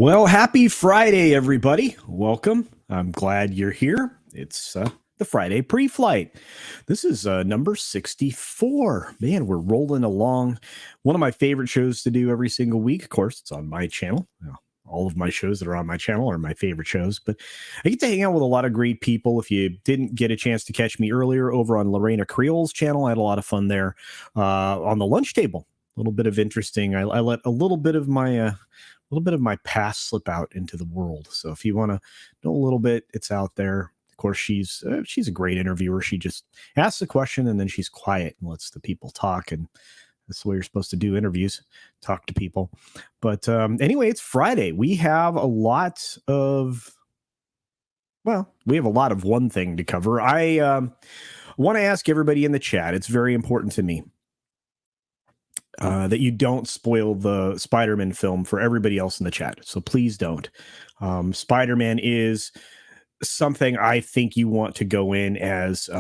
Well, happy Friday, everybody. Welcome. I'm glad you're here. It's the Friday pre-flight. This is number 64. Man, we're rolling along. One of my favorite shows to do every single week. Of course, it's on my channel. All of my shows that are on my channel are my favorite shows, but I get to hang out with a lot of great people. If you didn't get a chance to catch me earlier over on Lorena Creole's channel, I had a lot of fun there on the lunch table. A little bit of interesting. I let a little bit of my past slip out into the world. So if you want to know a little bit, it's out there. Of course, she's a great interviewer. She just asks a question and then she's quiet and lets the people talk. And that's the way you're supposed to do interviews, talk to people. But anyway, it's Friday. We have a lot of one thing to cover. I want to ask everybody in the chat. It's very important to me that you don't spoil the Spider-Man film for everybody else in the chat. So please don't. Spider-Man is something I think you want to go in as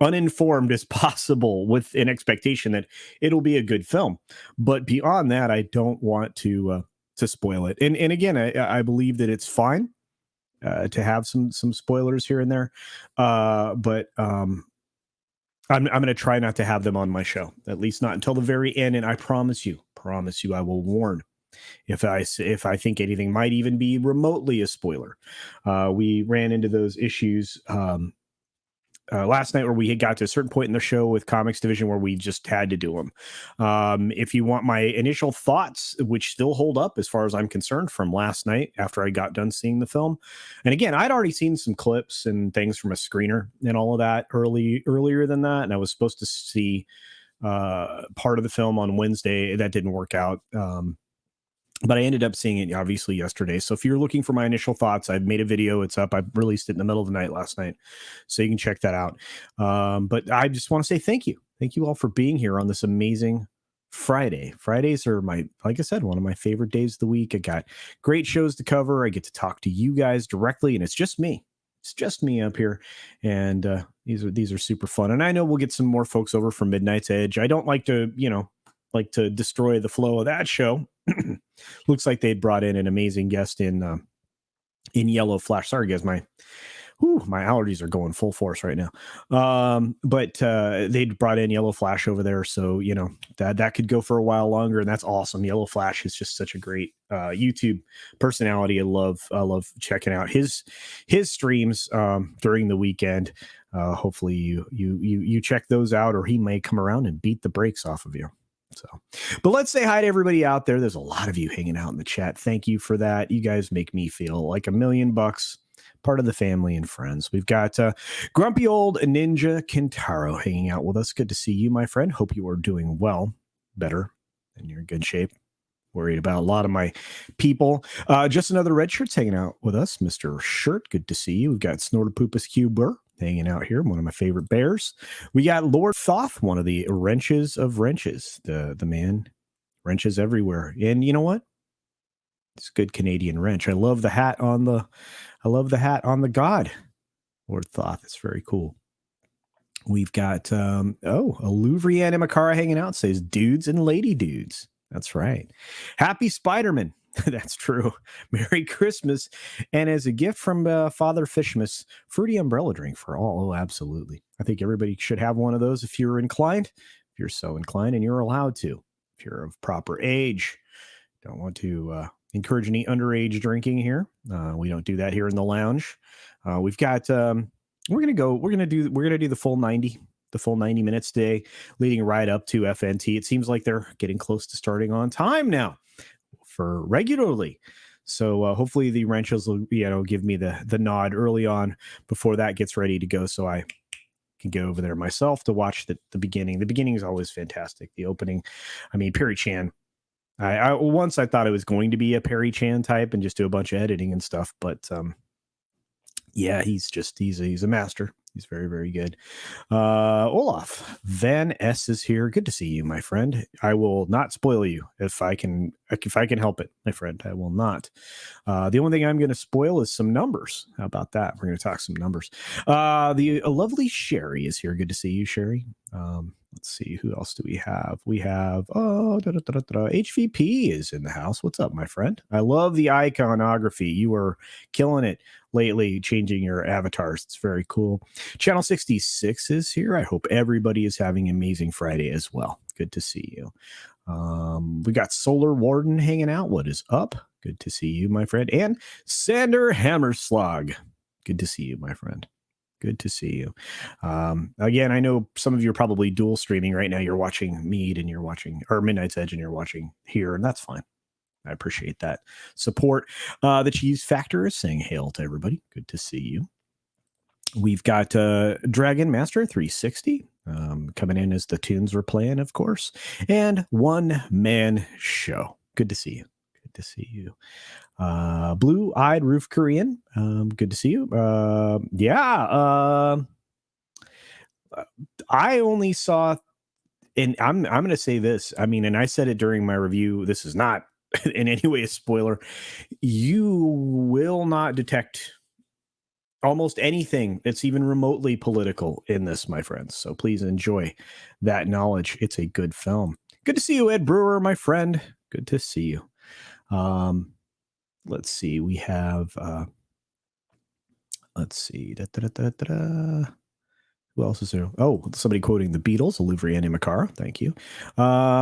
uninformed as possible with an expectation that it'll be a good film. But beyond that, I don't want to spoil it. And again, I believe that it's fine to have some spoilers here and there. But I'm going to try not to have them on my show, at least not until the very end. And I promise you, I will warn if I think anything might even be remotely a spoiler. We ran into those issues last night where we had got to a certain point in the show with Comics Division where we just had to do them. If you want my initial thoughts, which still hold up as far as I'm concerned from last night after I got done seeing the film. And again, I'd already seen some clips and things from a screener and all of that earlier than that. And I was supposed to see part of the film on Wednesday. That didn't work out. But I ended up seeing it obviously yesterday. So if you're looking for my initial thoughts, I've made a video. It's up. I released it in the middle of the night last night. So you can check that out. But I just want to say thank you. Thank you all for being here on this amazing Friday. Fridays are like I said, one of my favorite days of the week. I got great shows to cover. I get to talk to you guys directly, and it's just me. It's just me up here. And these are super fun. And I know we'll get some more folks over from Midnight's Edge. I don't like to, destroy the flow of that show. Looks like they'd brought in an amazing guest in Yellow Flash. Sorry, guys, my allergies are going full force right now. But they'd brought in Yellow Flash over there, so that could go for a while longer, and that's awesome. Yellow Flash is just such a great YouTube personality. I love checking out his streams during the weekend. Hopefully you check those out, or he may come around and beat the brakes off of you. So, but let's say hi to everybody out there. There's a lot of you hanging out in the chat. Thank you for that. You guys make me feel like $1,000,000, part of the family and friends. We've got grumpy old Ninja Kintaro hanging out with us. Good to see you, my friend. Hope you are doing well, better, and you're in good shape. Worried about a lot of my people. Just another red shirt's hanging out with us, Mr. Shirt. Good to see you. We've got Snortopoopas Cuber hanging out here, one of my favorite bears. We got Lord Thoth, one of the wrenches of wrenches, the man wrenches everywhere. And you know what? It's a good Canadian wrench. I love the hat on the god, Lord Thoth. It's very cool. We've got Louvrian and Makara hanging out, says dudes and lady dudes. That's right. Happy Spider-Man. That's true. Merry Christmas. And as a gift from Father Fishmas, fruity umbrella drink for all. Oh, absolutely. I think everybody should have one of those if you're inclined. If you're so inclined, and you're allowed to. If you're of proper age. Don't want to encourage any underage drinking here. We don't do that here in the lounge. We've got we're gonna do the full 90. The full 90 minutes today, leading right up to FNT. It seems like they're getting close to starting on time now for regularly. So hopefully the wrenches will, give me the nod early on before that gets ready to go, so I can go over there myself to watch the beginning. The beginning is always fantastic. The opening, Perry Chan. I once I thought it was going to be a Perry Chan type and just do a bunch of editing and stuff, but yeah, he's a master. He's very, very good. Olaf Van S is here. Good to see you, my friend. I will not spoil you if I can help it, my friend. I will not. The only thing I'm going to spoil is some numbers. How about that? We're going to talk some numbers. The lovely Sherry is here. Good to see you, Sherry. Let's see, who else do we have? We have HVP is in the house. What's up, my friend? I love the iconography. You are killing it lately, changing your avatars. It's very cool. Channel 66 is here. I hope everybody is having an amazing Friday as well. Good to see you. We got Solar Warden hanging out. What is up? Good to see you, my friend. And Sander Hammerslag. Good to see you, my friend. Good to see you. Again, I know some of you are probably dual streaming right now. You're watching Mead and you're watching, or Midnight's Edge and you're watching here, and that's fine. I appreciate that support. The Cheese Factor is saying hail to everybody. Good to see you. We've got Dragon Master 360 coming in as the tunes we're playing, of course, and One Man Show. Good to see you. Good to see you. Blue-eyed Roof Korean. Good to see you. I only saw, and I'm going to say this. I mean, and I said it during my review. This is not in any way a spoiler. You will not detect almost anything that's even remotely political in this, my friends. So please enjoy that knowledge. It's a good film. Good to see you, Ed Brewer, my friend. Good to see you. Let's see. We have, let's see. Who else is there? Oh, somebody quoting the Beatles, Olivia and Makara. Thank you.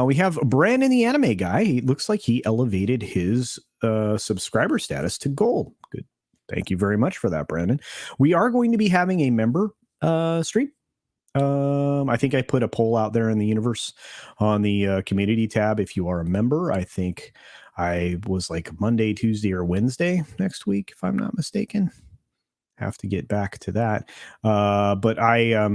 We have Brandon, the anime guy. He looks like he elevated his subscriber status to gold. Good. Thank you very much for that, Brandon. We are going to be having a member stream. I think I put a poll out there in the universe on the community tab. If you are a member, I think I was like Monday, Tuesday, or Wednesday next week, if I'm not mistaken. Have to get back to that. But I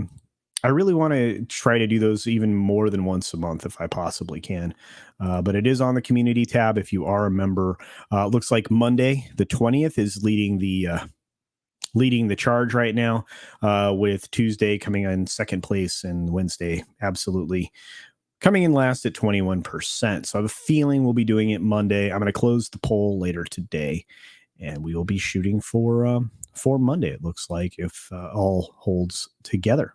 really want to try to do those even more than once a month if I possibly can. But it is on the community tab if you are a member. Looks like Monday, the 20th, is leading the charge right now, with Tuesday coming in second place and Wednesday absolutely coming in last at 21%. So I have a feeling we'll be doing it Monday. I'm going to close the poll later today, and we will be shooting for Monday, it looks like, if all holds together.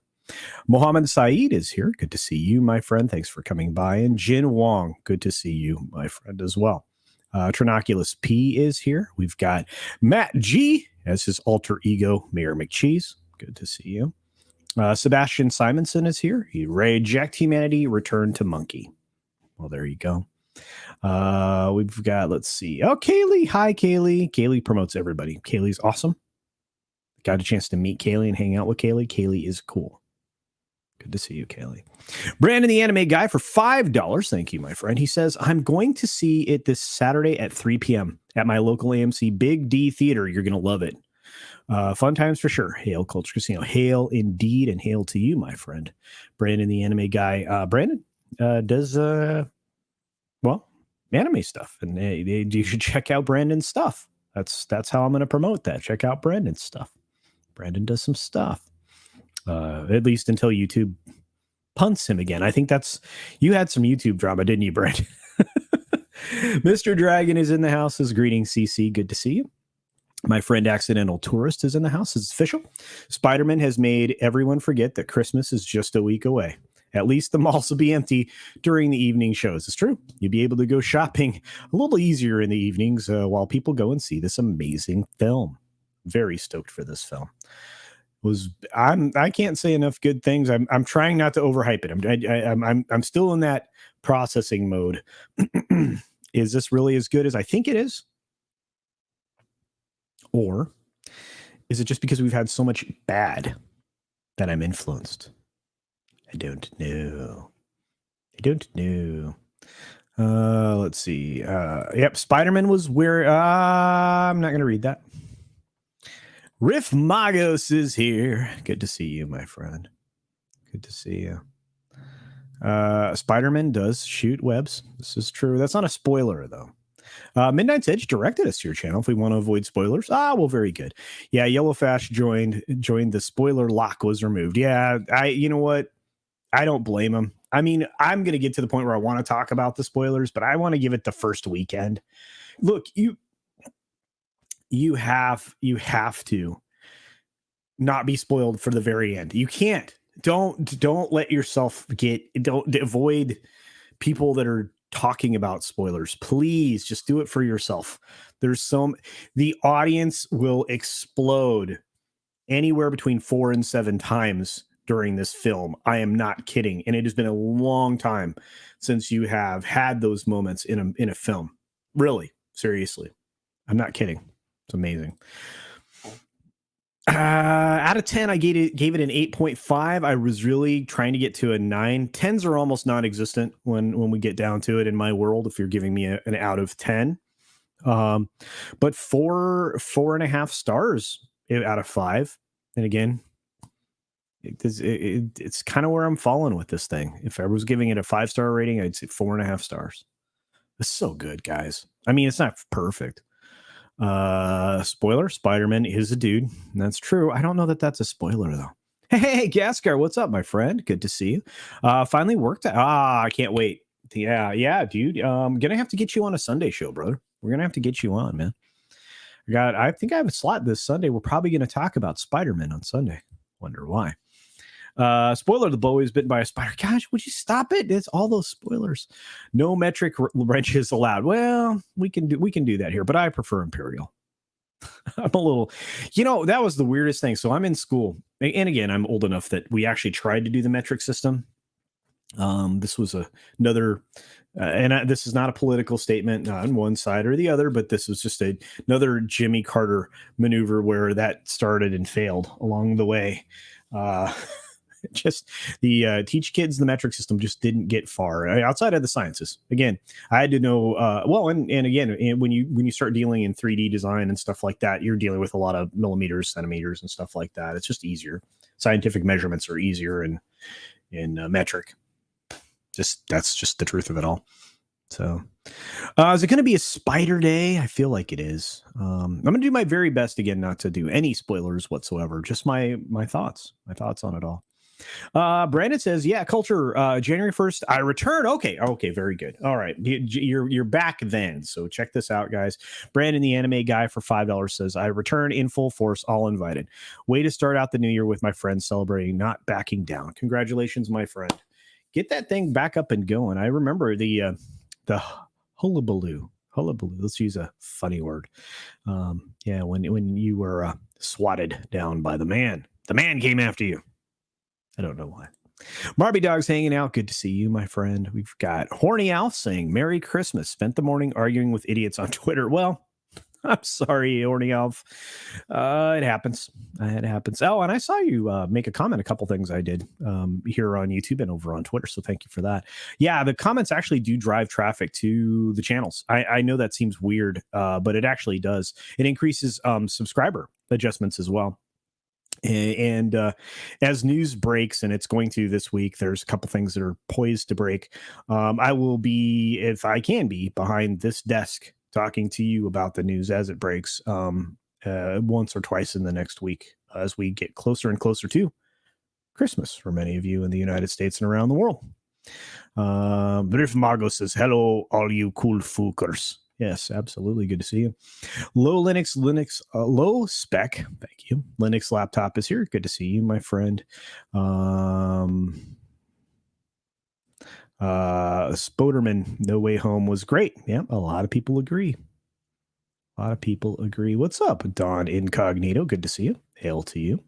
Mohammed Saeed is here. Good to see you, my friend. Thanks for coming by. And Jin Wong, good to see you, my friend, as well. Trinoculus P is here. We've got Matt G as his alter ego, Mayor McCheese. Good to see you. Sebastian Simonson is here. He reject humanity, return to monkey. Well, there you go. We've got, let's see. Oh, Kaylee. Hi, Kaylee. Kaylee promotes everybody. Kaylee's awesome. Got a chance to meet Kaylee and hang out with Kaylee. Kaylee is cool. Good to see you, Kaylee. Brandon, the anime guy, for $5. Thank you, my friend. He says, I'm going to see it this Saturday at 3 p.m. at my local AMC Big D Theater. You're going to love it. Fun times for sure. Hail Culture Casino. Hail indeed, and hail to you, my friend. Brandon, the anime guy. Brandon does, anime stuff. And you should check out Brandon's stuff. That's how I'm going to promote that. Check out Brandon's stuff. Brandon does some stuff. At least until YouTube punts him again. I think you had some YouTube drama, didn't you, Brandon? Mr. Dragon is in the house. Greetings, CC. Good to see you. My friend Accidental Tourist is in the house. It's official. Spider-Man has made everyone forget that Christmas is just a week away. At least the malls will be empty during the evening shows. It's true. You'll be able to go shopping a little easier in the evenings while people go and see this amazing film. Very stoked for this film. I can't say enough good things. I'm trying not to overhype it. I'm still in that processing mode. Is this really as good as I think it is? Or is it just because we've had so much bad that I'm influenced? I don't know. Let's see. Yep, Spider-Man was where... I'm not going to read that. Riff Magos is here. Good to see you, my friend. Good to see you. Spider-Man does shoot webs. This is true. That's not a spoiler, though. Midnight's Edge directed us to your channel if we want to avoid spoilers. Well, very good. Yeah, Yellowfash joined. The spoiler lock was removed. Yeah, you know what? I don't blame him. I mean, I'm going to get to the point where I want to talk about the spoilers, but I want to give it the first weekend. Look, you have to not be spoiled for the very end. You can't. don't let yourself don't avoid people that are talking about spoilers. Please just do it for yourself. The audience will explode anywhere between 4 and 7 times during this film. I am not kidding. And it has been a long time since you have had those moments in a film. Really, seriously. I'm not kidding. It's amazing. Out of 10, I gave it an 8.5. I was really trying to get to a 9. 10s are almost non-existent when we get down to it in my world, if you're giving me an out of 10. But 4.5 stars out of 5. And again, it's kind of where I'm falling with this thing. If I was giving it a 5-star rating, I'd say 4.5 stars. It's so good, guys. I mean, it's not perfect. Spoiler, Spider-Man is a dude. That's true. I don't know that that's a spoiler, though. Hey, Gaskar, what's up, my friend? Good to see you. Finally worked out. I can't wait. Yeah, dude. Gonna have to get you on a Sunday show, brother. We're gonna have to get you on, man. I think I have a slot this Sunday. We're probably gonna talk about Spider-Man on Sunday. Wonder why. Spoiler, the boy is bitten by a spider. Gosh, would you stop it? It's all those spoilers. No metric wrenches allowed. Well, we can do that here, but I prefer Imperial. I'm a little, that was the weirdest thing. So I'm in school, and again, I'm old enough that we actually tried to do the metric system. This was another, this is not a political statement on one side or the other, but this was just another Jimmy Carter maneuver where that started and failed along the way. Just the teach kids the metric system just didn't get far outside of the sciences. Again, I had to know and again, when you start dealing in 3D design and stuff like that, you're dealing with a lot of millimeters, centimeters, and stuff like that. It's just easier. Scientific measurements are easier in metric. That's just the truth of it all. So is it going to be a spider day? I feel like it is. I'm going to do my very best again not to do any spoilers whatsoever. Just my thoughts on it all. Brandon says, yeah, Culture, January 1st, I return. Okay, very good. All right, you're back then. So check this out, guys. Brandon, the anime guy, for $5 says, I return in full force, all invited. Way to start out the new year with my friends celebrating, not backing down. Congratulations, my friend. Get that thing back up and going. I remember the hullabaloo. Let's use a funny word. When you were swatted down by the man. The man came after you. I don't know why. Barbie Dog's hanging out. Good to see you, my friend. We've got Horny Alf saying, Merry Christmas. Spent the morning arguing with idiots on Twitter. Well, I'm sorry, Horny Alf. It happens. It happens. Oh, and I saw you make a comment, a couple things I did here on YouTube and over on Twitter. So thank you for that. Yeah, the comments actually do drive traffic to the channels. I know that seems weird, but it actually does. It increases subscriber adjustments as well. And as news breaks, and it's going to this week, there's a couple things that are poised to break. I will be, if I can be, behind this desk talking to you about the news as it breaks once or twice in the next week as we get closer and closer to Christmas for many of you in the United States and around the world. But if Margot says, hello, all you cool fookers. Yes, absolutely. Good to see you. Low spec. Thank you. Linux laptop is here. Good to see you, my friend. Spoderman, No Way Home was great. Yeah, a lot of people agree. What's up, Don Incognito? Good to see you. Hail to you.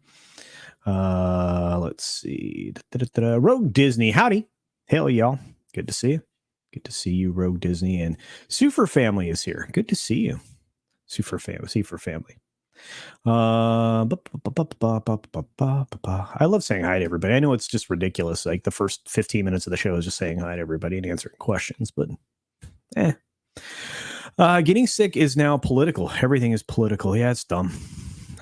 Let's see. Rogue Disney. Howdy. Hail, y'all. Good to see you. Good to see you, Rogue Disney. And Sufer Family is here. Good to see you. Sufer Family. I love saying hi to everybody. I know it's just ridiculous. Like the first 15 minutes of the show is just saying hi to everybody and answering questions, but getting sick is now political. Everything is political. Yeah, it's dumb.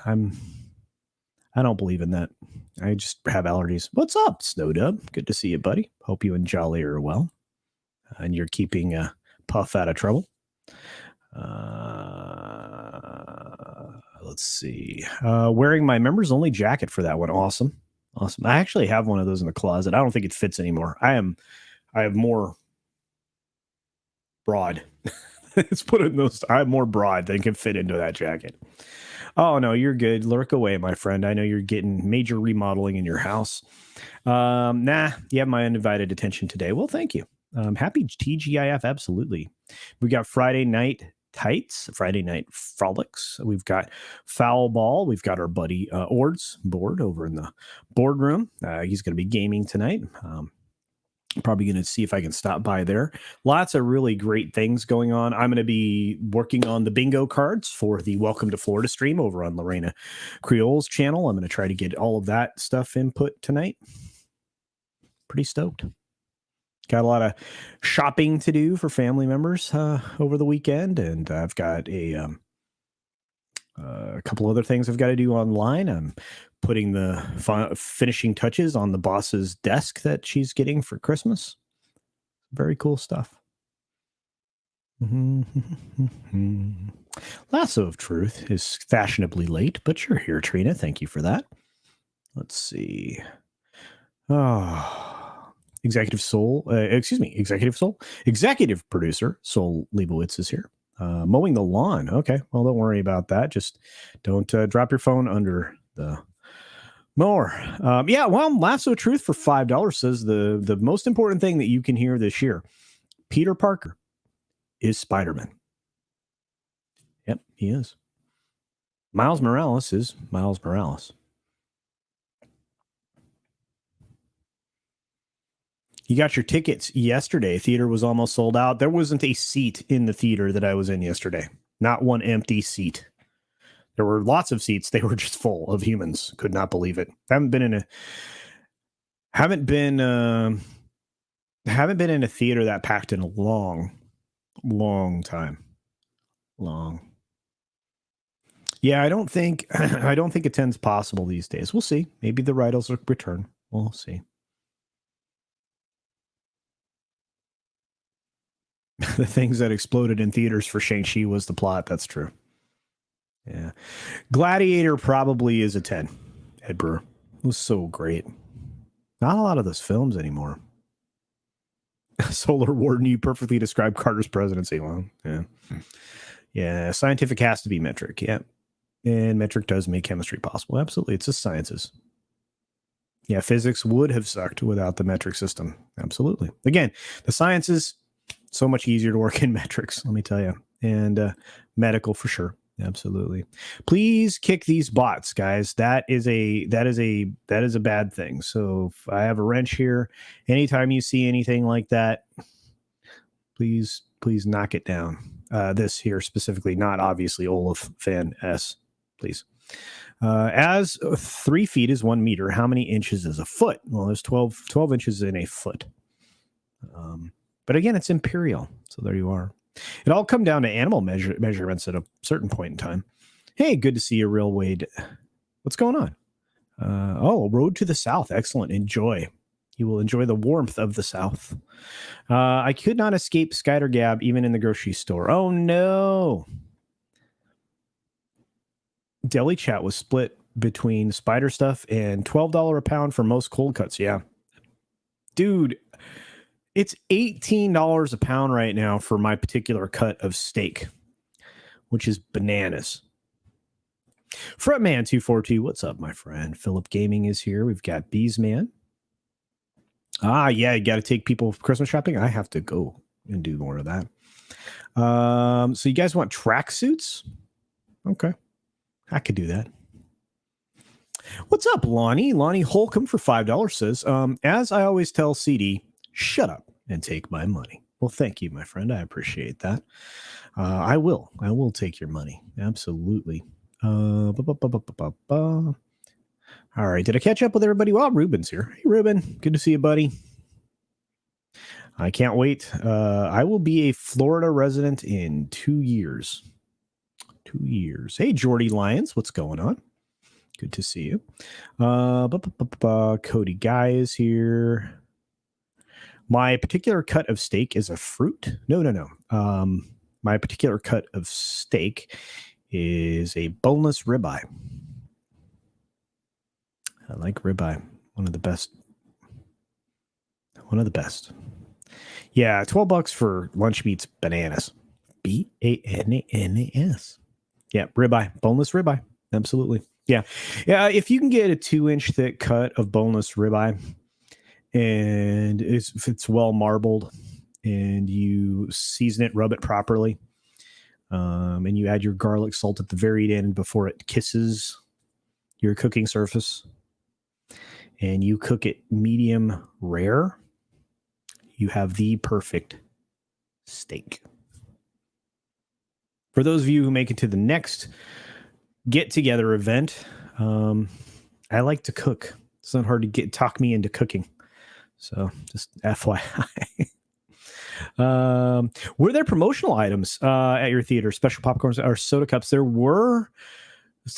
I don't believe in that. I just have allergies. What's up, Snowdub? Good to see you, buddy. Hope you and Jolly are well. And you're keeping Puff out of trouble. Let's see. Wearing my members only jacket for that one. Awesome. I actually have one of those in the closet. I don't think it fits anymore. I have more broad. Let's put it in those. I have more broad than can fit into that jacket. Oh, no, you're good. Lurk away, my friend. I know you're getting major remodeling in your house. Nah, you have my undivided attention today. Well, thank you. Happy TGIF, absolutely. We got Friday night tights, Friday night frolics. We've got foul ball. We've got our buddy Ord's board over in the boardroom. He's going to be gaming tonight. Probably going to see if I can stop by there. Lots of really great things going on. I'm going to be working on the bingo cards for the Welcome to Florida stream over on Lorena Creole's channel. I'm going to try to get all of that stuff input tonight. Pretty stoked. Got a lot of shopping to do for family members over the weekend, and I've got a couple other things I've got to do online. I'm putting the finishing touches on the boss's desk that she's getting for Christmas. Very cool stuff. Lasso of Truth is fashionably late, but you're here, Trina. Thank you for that. Let's see. Executive producer Sol Leibowitz is here. Mowing the lawn. Okay, well, don't worry about that. Just don't drop your phone under the mower. Lasso of Truth for $5 says the most important thing that you can hear this year. Peter Parker is Spider-Man. Yep, he is. Miles Morales is Miles Morales. You got your tickets yesterday. Theater was almost sold out. There wasn't a seat in the theater that I was in yesterday. Not one empty seat. There were lots of seats. They were just full of humans. Could not believe it. Haven't been in a theater that packed in a long time. Long. Yeah, I don't think attend's possible these days. We'll see. Maybe the ride will return. We'll see. The things that exploded in theaters for Shang-Chi was the plot. That's true. Yeah. Gladiator probably is a 10. Ed Brewer. It was so great. Not a lot of those films anymore. Solar Warden, you perfectly described Carter's presidency. Well, yeah. Yeah, scientific has to be metric. Yeah. And metric does make chemistry possible. Absolutely. It's just sciences. Yeah, physics would have sucked without the metric system. Absolutely. Again, the sciences, so much easier to work in metrics, let me tell you. And medical for sure. Absolutely. Please kick these bots, guys. That is a bad thing. So if I have a wrench here, anytime you see anything like that, please knock it down. This here specifically, not obviously Olaf Fan S, please. As 3 feet is 1 meter, how many inches is a foot? Well, there's 12 inches in a foot. But again, it's imperial. So there you are. It all come down to animal measurements at a certain point in time. Hey, good to see you, Real Wade. What's going on? Road to the South. Excellent. Enjoy. You will enjoy the warmth of the South. I could not escape Skyder Gab even in the grocery store. Oh, no. Deli Chat was split between spider stuff and $12 a pound for most cold cuts. Yeah. Dude, it's $18 a pound right now for my particular cut of steak, which is bananas. Fretman242, what's up, my friend? Philip Gaming is here. We've got Beesman. Yeah, you got to take people Christmas shopping. I have to go and do more of that. So you guys want tracksuits? Okay, I could do that. What's up, Lonnie? Lonnie Holcomb for $5 says, as I always tell CD, shut up and take my money. Well, thank you, my friend. I appreciate that. I will take your money. Absolutely. All right. Did I catch up with everybody? Well, Ruben's here. Hey, Ruben. Good to see you, buddy. I can't wait. I will be a Florida resident in 2 years. 2 years. Hey, Jordy Lyons. What's going on? Good to see you. Cody Guy is here. My particular cut of steak is a fruit. No. My particular cut of steak is a boneless ribeye. I like ribeye. One of the best. Yeah, $12 for lunch meat's bananas. Bananas. Yeah, ribeye. Boneless ribeye. Absolutely. Yeah. Yeah. If you can get a 2-inch thick cut of boneless ribeye and if it's well marbled and you season it, rub it properly, and you add your garlic salt at the very end before it kisses your cooking surface, and you cook it medium rare, you have the perfect steak. For those of you who make it to the next get-together event, I like to cook. It's not hard to talk me into cooking. So just FYI. Were there promotional items at your theater, special popcorns or soda cups? There were,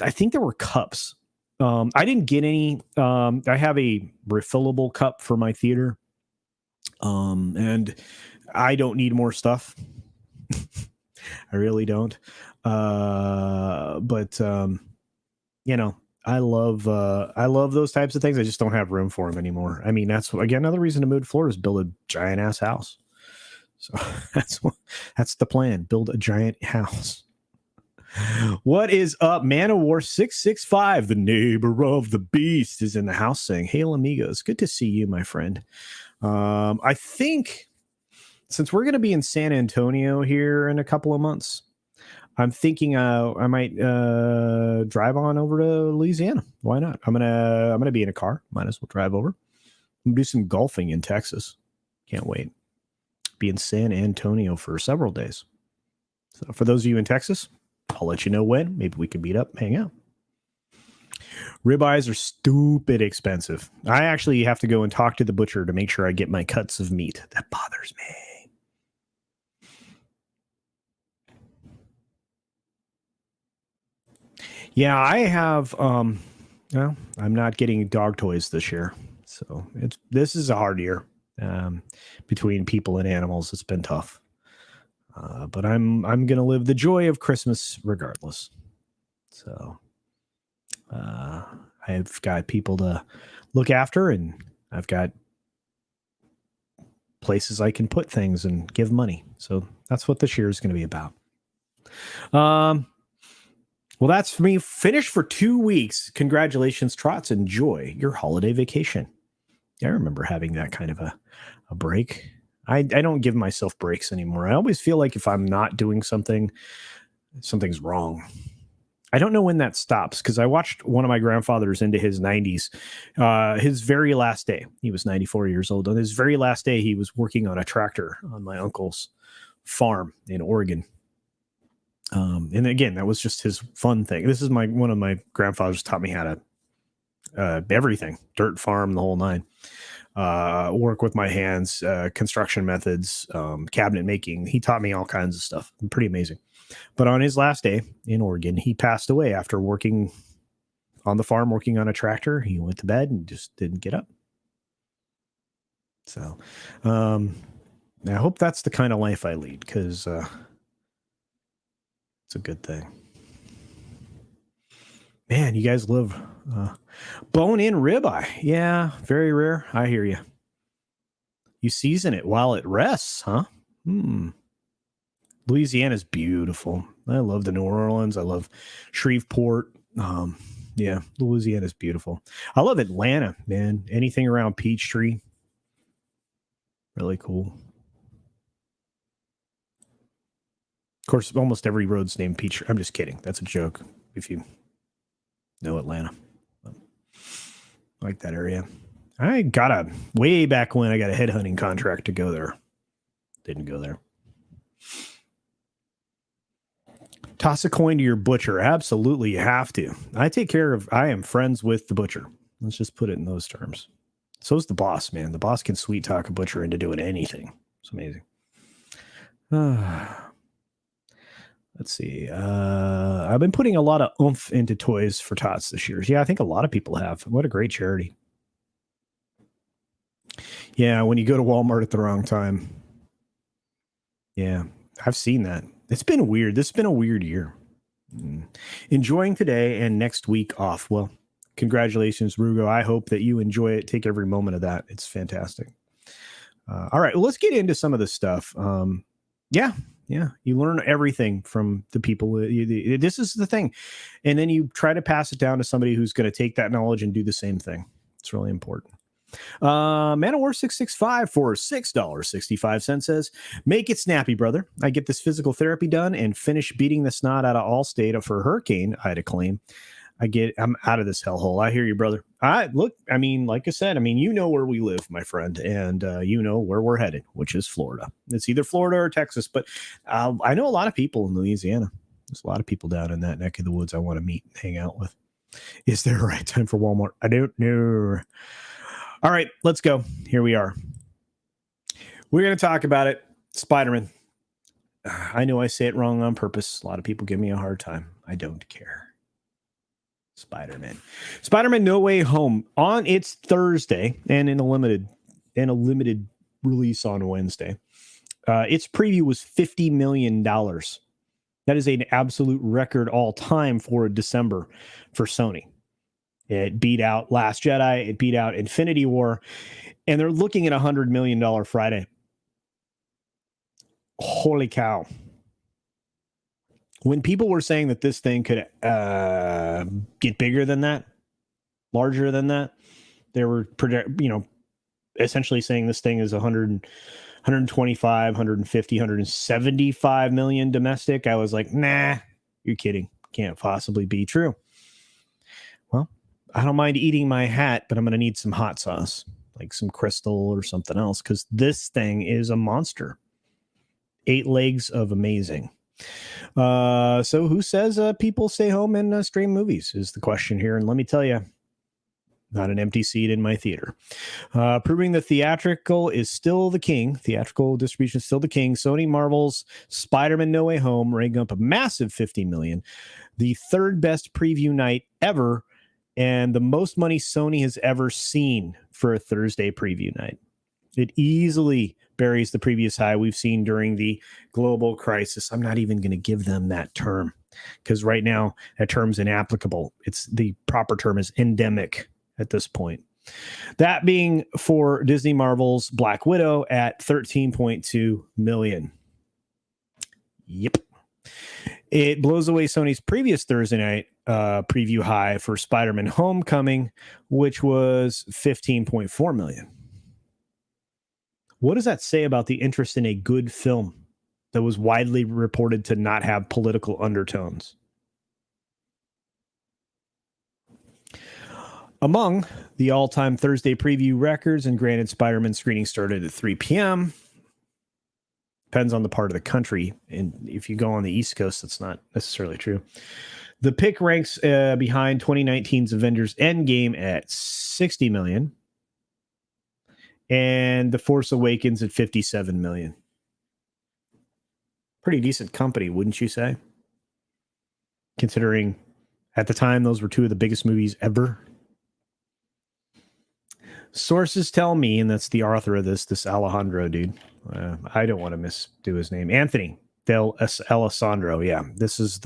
I think there were cups. I didn't get any. I have a refillable cup for my theater. And I don't need more stuff. I really don't. But you know, I love those types of things. I just don't have room for them anymore. I mean, that's again another reason to move to Florida is build a giant ass house. So that's the plan. Build a giant house. What is up? Man of War 665, the neighbor of the beast, is in the house saying, "Hail amigos, good to see you, my friend." I think since we're going to be in San Antonio here in a couple of months, I'm thinking I might drive on over to Louisiana. Why not? I'm gonna be in a car. Might as well drive over. Do some golfing in Texas. Can't wait. Be in San Antonio for several days. So for those of you in Texas, I'll let you know when. Maybe we can meet up, hang out. Ribeyes are stupid expensive. I actually have to go and talk to the butcher to make sure I get my cuts of meat. That bothers me. Yeah, I have. Well, I'm not getting dog toys this year, so this is a hard year. Between people and animals, it's been tough. But I'm gonna live the joy of Christmas regardless. So I've got people to look after, and I've got places I can put things and give money. So that's what this year is going to be about. Well, that's me finished for 2 weeks. Congratulations, Trots. Enjoy your holiday vacation. I remember having that kind of a break. I don't give myself breaks anymore. I always feel like if I'm not doing something, something's wrong. I don't know when that stops because I watched one of my grandfathers into his 90s. His very last day, he was 94 years old. On his very last day, he was working on a tractor on my uncle's farm in Oregon. And again, that was just his fun thing. This is one of my grandfathers taught me how to everything, dirt farm, the whole nine. Work with my hands, construction methods, cabinet making. He taught me all kinds of stuff. Pretty amazing. But on his last day in Oregon, he passed away after working on the farm, working on a tractor. He went to bed and just didn't get up. So I hope that's the kind of life I lead because it's a good thing. Man, you guys love bone-in ribeye. Yeah, very rare. I hear you. You season it while it rests, huh? Louisiana's beautiful. I love the New Orleans. I love Shreveport. Yeah, Louisiana's beautiful. I love Atlanta, man. Anything around Peachtree. Really cool. Of course, almost every road's named Peachtree. I'm just kidding. That's a joke. If you know Atlanta. I like that area. I got way back when I got a headhunting contract to go there. Didn't go there. Toss a coin to your butcher. Absolutely, you have to. I am friends with the butcher. Let's just put it in those terms. So's the boss, man. The boss can sweet talk a butcher into doing anything. It's amazing. Let's see. I've been putting a lot of oomph into toys for Tots this year. Yeah, I think a lot of people have. What a great charity. Yeah, when you go to Walmart at the wrong time. Yeah, I've seen that. It's been weird. This has been a weird year. Enjoying today and next week off. Well, congratulations, Rugo. I hope that you enjoy it. Take every moment of that. It's fantastic. All right, well, let's get into some of this stuff. Yeah, Yeah, you learn everything from the people. This is the thing. And then you try to pass it down to somebody who's going to take that knowledge and do the same thing. It's really important. Man of War 665 for $6.65 says, make it snappy, brother. I get this physical therapy done and finish beating the snot out of Allstate for hurricane, I declaim. I'm out of this hellhole. I hear you, brother. I mean, like I said, you know where we live, my friend, and you know where we're headed, which is Florida. It's either Florida or Texas, but I know a lot of people in Louisiana. There's a lot of people down in that neck of the woods I want to meet and hang out with. Is there a right time for Walmart? I don't know. All right, let's go. Here we are. We're going to talk about it. Spider-Man. I know I say it wrong on purpose. A lot of people give me a hard time. I don't care. Spider-Man No Way Home on its Thursday and in a limited release on Wednesday. Its preview was $50 million. That is an absolute record all time for December for Sony. It beat out Last Jedi. It beat out Infinity War. And they're looking at $100 million Friday. Holy cow. When people were saying that this thing could get bigger than that, larger than that, they were, essentially saying this thing is 125, 150, 175 million domestic. I was like, nah, you're kidding. Can't possibly be true. Well, I don't mind eating my hat, but I'm going to need some hot sauce, like some Crystal or something else, because this thing is a monster. 8 legs of amazing. So who says people stay home and stream movies is the question here. And let me tell you, not an empty seat in my theater. Proving the theatrical is still the king. Theatrical distribution is still the king. Sony Marvel's Spider-Man No Way Home rang up a massive $50 million. The third best preview night ever. And the most money Sony has ever seen for a Thursday preview night. It easily buries the previous high we've seen during the global crisis. I'm not even going to give them that term because right now that term's inapplicable. It's the proper term is endemic at this point. That being for Disney Marvel's Black Widow at $13.2 million. Yep. It blows away Sony's previous Thursday night preview high for Spider-Man Homecoming, which was $15.4 million. What does that say about the interest in a good film that was widely reported to not have political undertones? Among the all-time Thursday preview records, and granted, Spider-Man screening started at 3 p.m., depends on the part of the country. And if you go on the East Coast, that's not necessarily true. The pick ranks behind 2019's Avengers Endgame at $60 million. And The Force Awakens at $57 million. Pretty decent company, wouldn't you say? Considering at the time, those were two of the biggest movies ever. Sources tell me, and that's the author of this Alejandro dude. I don't want to misdo his name. Anthony Del Alessandro. Yeah, this is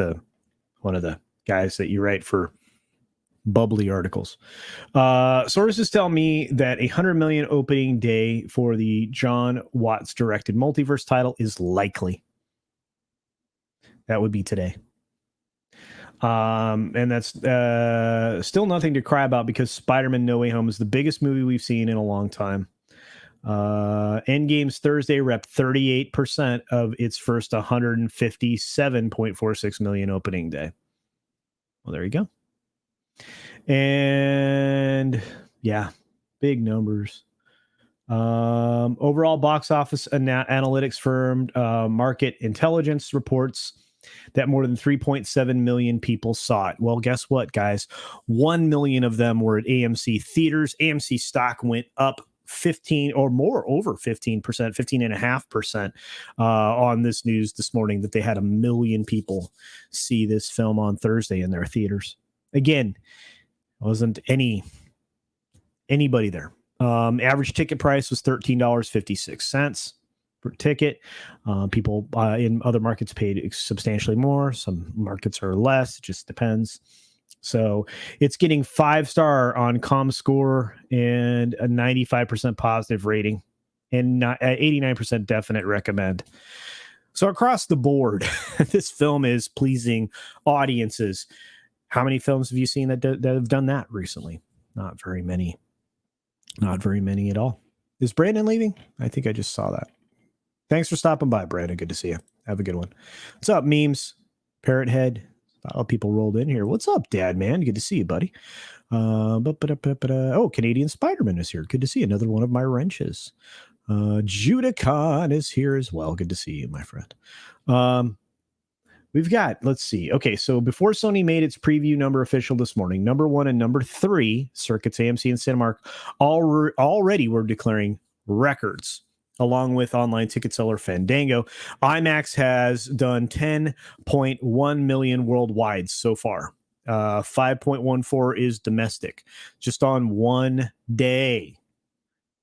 one of the guys that you write for bubbly articles. Sources tell me that $100 million opening day for the John Watts directed multiverse title is likely. That would be today. And that's still nothing to cry about because Spider-Man No Way Home is the biggest movie we've seen in a long time. Endgame's Thursday rep 38% of its first 157.46 million opening day. Well, there you go. And yeah, big numbers. Overall box office analytics firm Market Intelligence reports that more than 3.7 million people saw it. Well, guess what, guys? 1 million of them were at AMC theaters. AMC stock went up 15 or more, over 15%, 15.5% on this news this morning that they had 1 million people see this film on Thursday in their theaters. Again, wasn't anybody there. Average ticket price was $13.56 per ticket. People in other markets paid substantially more. Some markets are less. It just depends. So it's getting 5-star on ComScore and a 95% positive rating and 89% definite recommend. So across the board, this film is pleasing audiences. How many films have you seen that have done that recently? Not very many. Not very many at all. Is Brandon leaving? I think I just saw that. Thanks for stopping by, Brandon. Good to see you. Have a good one. What's up, memes? Parrot head. A lot of people rolled in here. What's up, Dad, man? Good to see you, buddy. Oh, Canadian Spider-Man is here. Good to see you. Another one of my wrenches. Judicon is here as well. Good to see you, my friend. We've got, let's see. Okay, so before Sony made its preview number official this morning, number 1 and number 3, circuits AMC and Cinemark, already were declaring records, along with online ticket seller Fandango. IMAX has done 10.1 million worldwide so far. 5.14 is domestic, just on one day.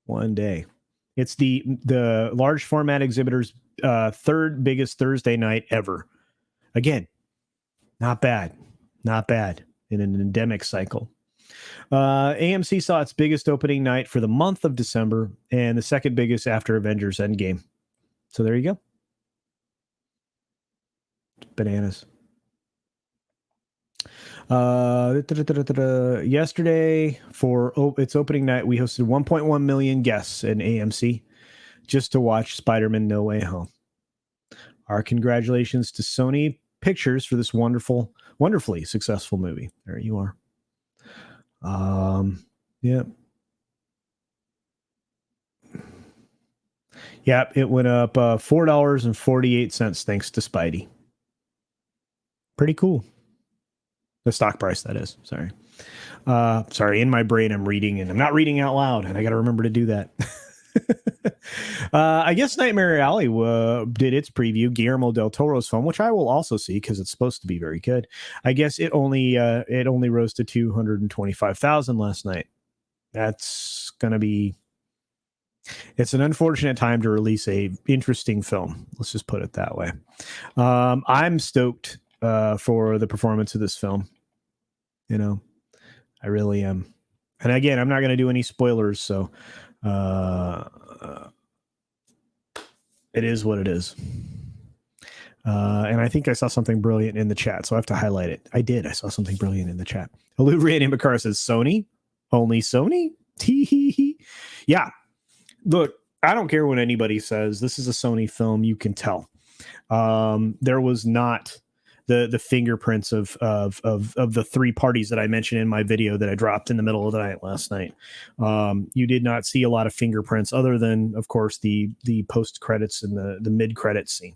One day. It's the large format exhibitor's third biggest Thursday night ever. Again, not bad. Not bad in an endemic cycle. AMC saw its biggest opening night for the month of December and the second biggest after Avengers Endgame. So there you go. Bananas. Yesterday, for its opening night, we hosted 1.1 million guests in AMC just to watch Spider-Man No Way Home. Our congratulations to Sony Pictures for this wonderfully successful movie. There you are. Yeah. Yep, it went up $4.48 thanks to Spidey. Pretty cool. The stock price, that is. Sorry. Sorry, in my brain I'm reading, and I'm not reading out loud, and I got to remember to do that. I guess Nightmare Alley did its preview, Guillermo del Toro's film, which I will also see because it's supposed to be very good. I guess it only rose to 225,000 last night. That's gonna be. It's an unfortunate time to release a interesting film. Let's just put it that way. I'm stoked for the performance of this film. You know, I really am. And again, I'm not going to do any spoilers, so it is what it is. And I think I saw something brilliant in the chat, so I have to highlight it. I did. I saw something brilliant in the chat. Olivia Bakar says, Sony? Only Sony? Yeah. Look, I don't care what anybody says. This is a Sony film. You can tell. There was not the fingerprints of the three parties that I mentioned in my video that I dropped in the middle of the night last night. You did not see a lot of fingerprints other than, of course, the post credits and the mid credits scene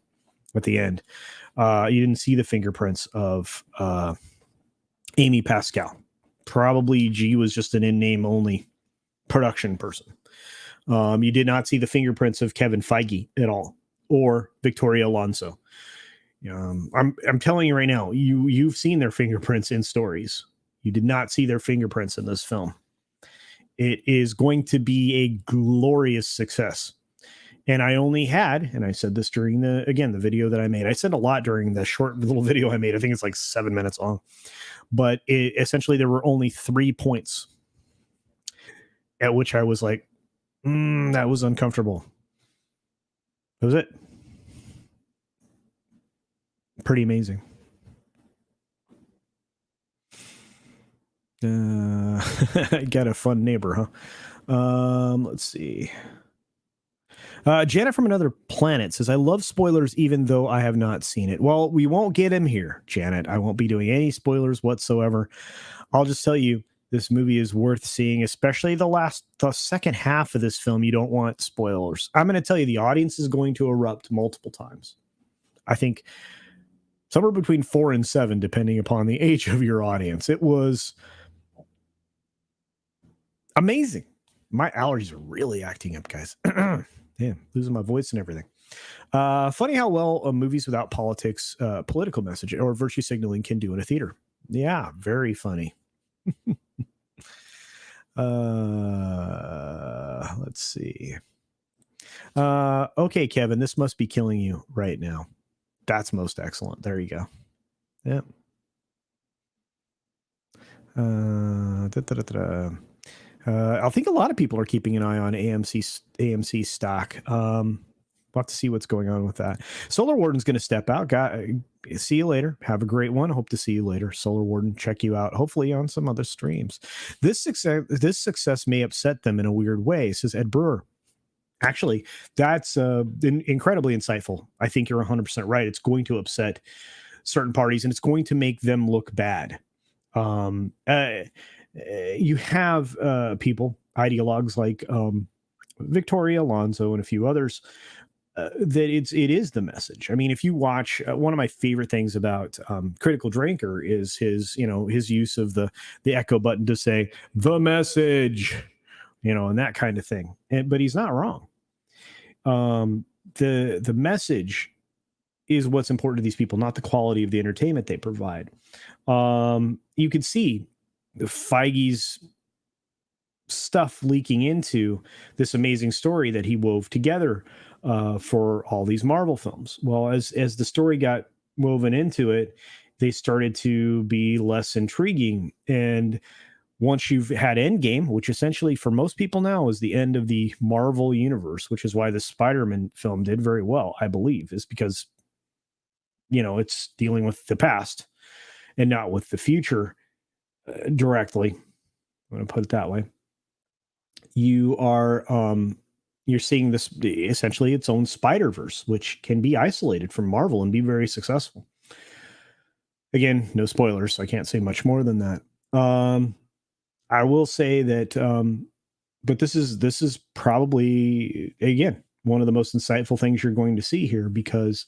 at the end. You didn't see the fingerprints of Amy Pascal. Probably G was just an in-name only production person. You did not see the fingerprints of Kevin Feige at all, or Victoria Alonso. I'm telling you right now, you've seen their fingerprints in stories. You did not see their fingerprints in this film. It is going to be a glorious success. And I only had, and I said this during the video that I made. I said a lot during the short little video I made. I think it's like 7 minutes long. But essentially, there were only 3 points at which I was like, that was uncomfortable. That was it. Pretty amazing. I got a fun neighbor, huh? Let's see. Janet from Another Planet says, I love spoilers even though I have not seen it. Well, we won't get him here, Janet. I won't be doing any spoilers whatsoever. I'll just tell you, this movie is worth seeing, especially the second half of this film. You don't want spoilers. I'm going to tell you, the audience is going to erupt multiple times. I think somewhere between 4 and 7, depending upon the age of your audience. It was amazing. My allergies are really acting up, guys. Damn, losing my voice and everything. Funny how well movies without politics, political message, or virtue signaling can do in a theater. Yeah, very funny. Let's see. Okay, Kevin, this must be killing you right now. That's most excellent. There you go. Yeah. I think a lot of people are keeping an eye on AMC stock. We'll have to see what's going on with that. Solar Warden's going to step out. See you later. Have a great one. Hope to see you later. Solar Warden, check you out. Hopefully on some other streams. This success may upset them in a weird way, says Ed Brewer. Actually, that's incredibly insightful. I think you're 100% right. It's going to upset certain parties, and it's going to make them look bad. You have people, ideologues like Victoria Alonso and a few others, that it is the message. I mean, if you watch, one of my favorite things about Critical Drinker is his use of the echo button to say the message, and that kind of thing. But he's not wrong. The message is what's important to these people, not the quality of the entertainment they provide. You can see Feige's stuff leaking into this amazing story that he wove together for all these Marvel films. Well, as the story got woven into it, they started to be less intriguing. And once you've had Endgame, which essentially for most people now is the end of the Marvel universe, which is why the Spider-Man film did very well, I believe, is because, it's dealing with the past and not with the future directly. I'm going to put it that way. You are, you're seeing this essentially its own Spider-Verse, which can be isolated from Marvel and be very successful. Again, no spoilers, so I can't say much more than that. I will say that, but this is probably, again, one of the most insightful things you're going to see here, because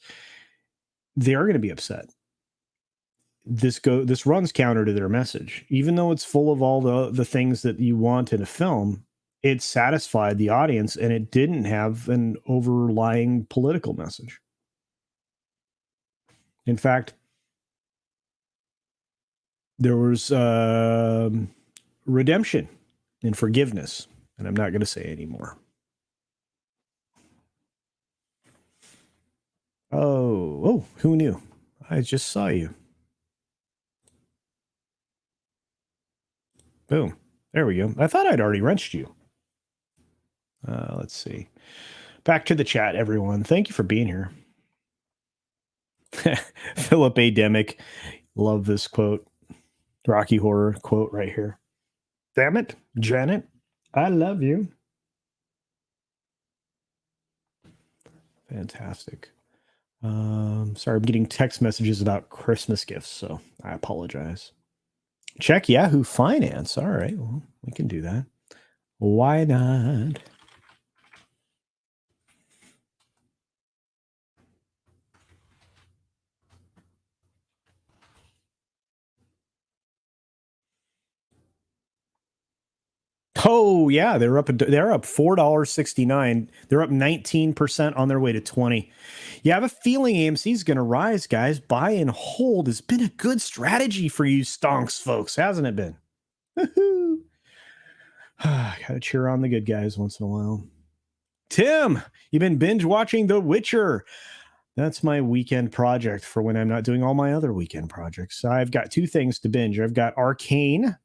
they are going to be upset. This runs counter to their message. Even though it's full of all the things that you want in a film, it satisfied the audience and it didn't have an overlying political message. In fact, there was redemption and forgiveness, and I'm not going to say anymore. Oh, who knew? I just saw you. Boom. There we go. I thought I'd already wrenched you. Let's see. Back to the chat, everyone. Thank you for being here. Philip A. Demick. Love this quote. Rocky Horror quote right here. Damn it, Janet. I love you. Fantastic. Sorry, I'm getting text messages about Christmas gifts, so I apologize. Check Yahoo Finance. All right, well, we can do that. Why not? Oh yeah, they're up $4.69. They're up 19% on their way to 20. Yeah, I have a feeling AMC is going to rise, guys. Buy and hold has been a good strategy for you stonks folks, hasn't it been? Gotta cheer on the good guys once in a while. Tim, you've been binge watching The Witcher. That's my weekend project for when I'm not doing all my other weekend projects. I've got two things to binge. I've got Arcane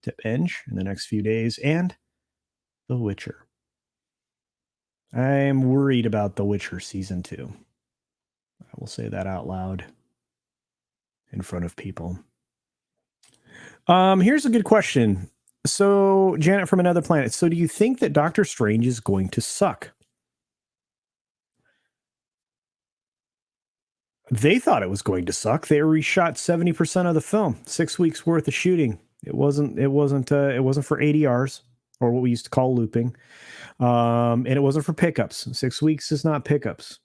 to binge in the next few days, and The Witcher. I'm worried about The Witcher season 2. I will say that out loud in front of people. Here's a good question. So, Janet from Another Planet. So, do you think that Doctor Strange is going to suck? They thought it was going to suck. They reshot 70% of the film. 6 weeks worth of shooting. It wasn't for ADRs, or what we used to call looping. And it wasn't for pickups. 6 weeks is not pickups.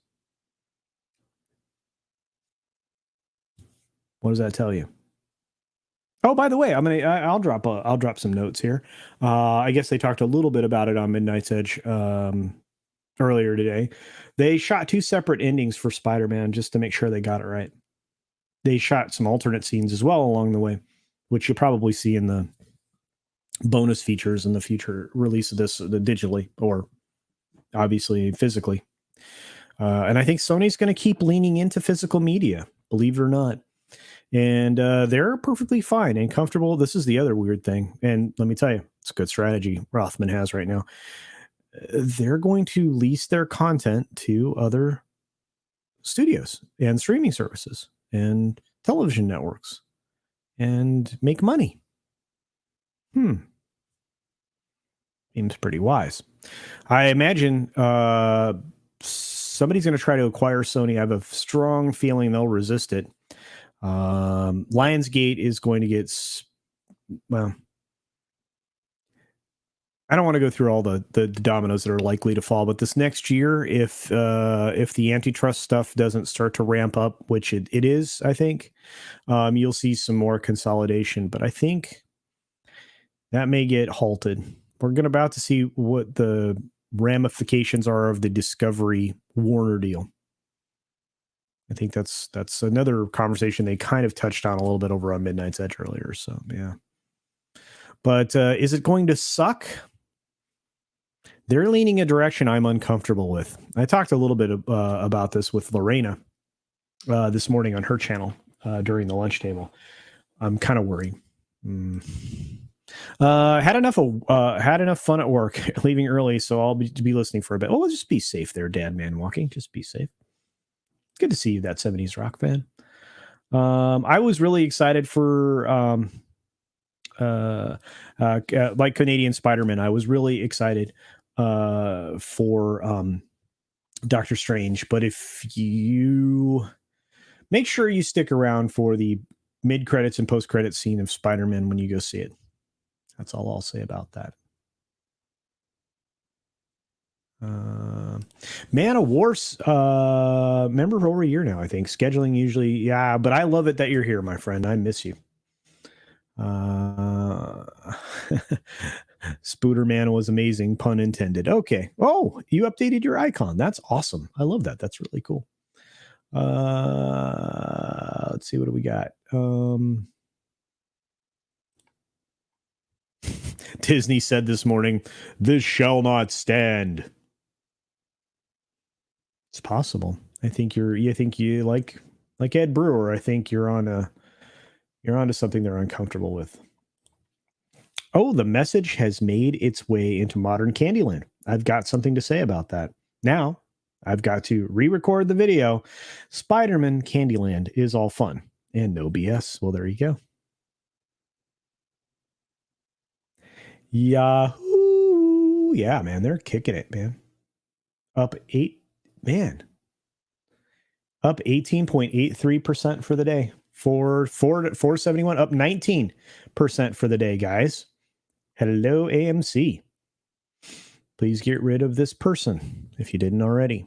What does that tell you? Oh, by the way, I'll drop some notes here. I guess they talked a little bit about it on Midnight's Edge earlier today. They shot 2 separate endings for Spider-Man just to make sure they got it right. They shot some alternate scenes as well along the way, which you'll probably see in the bonus features in the future release of this digitally or obviously physically. And I think Sony's going to keep leaning into physical media, believe it or not. And they're perfectly fine and comfortable. This is the other weird thing. And let me tell you, it's a good strategy Rothman has right now. they're going to lease their content to other studios and streaming services and television networks and make money. Seems pretty wise. I imagine somebody's going to try to acquire Sony. I have a strong feeling they'll resist it. Lionsgate is going to get, well, I don't want to go through all the dominoes that are likely to fall, but this next year, if the antitrust stuff doesn't start to ramp up, which it is, I think, you'll see some more consolidation. But I think that may get halted. We're about to see what the ramifications are of the Discovery Warner deal. I think that's another conversation they kind of touched on a little bit over on Midnight's Edge earlier. So yeah, but is it going to suck? They're leaning a direction I'm uncomfortable with. I talked a little bit about this with Lorena this morning on her channel during the lunch table. I'm kind of worried. Had enough fun at work, leaving early, so I'll be listening for a bit. Well, just be safe there, Dad Man Walking. Just be safe. Good to see you, that 70s rock fan. I was really excited for like Canadian Spider-Man. I was really excited for Doctor Strange, but if you make sure you stick around for the mid-credits and post-credits scene of Spider-Man when you go see it. That's all I'll say about that. Man of War's member for over a year now, I think. Scheduling usually, yeah, but I love it that you're here, my friend. I miss you. Spooderman was amazing, pun intended. Okay. Oh, you updated your icon. That's awesome. I love that. That's really cool. Let's see, what do we got? Disney said this morning, "This shall not stand." It's possible. I think you like Ed Brewer. I think you're onto something they're uncomfortable with. Oh, the message has made its way into modern Candyland. I've got something to say about that. Now, I've got to re-record the video. Spider-Man Candyland is all fun and no BS. Well, there you go. Yahoo! Yeah, man, they're kicking it, man. Up 18.83% for the day. 471, up 19% for the day, guys. Hello, AMC. Please get rid of this person if you didn't already.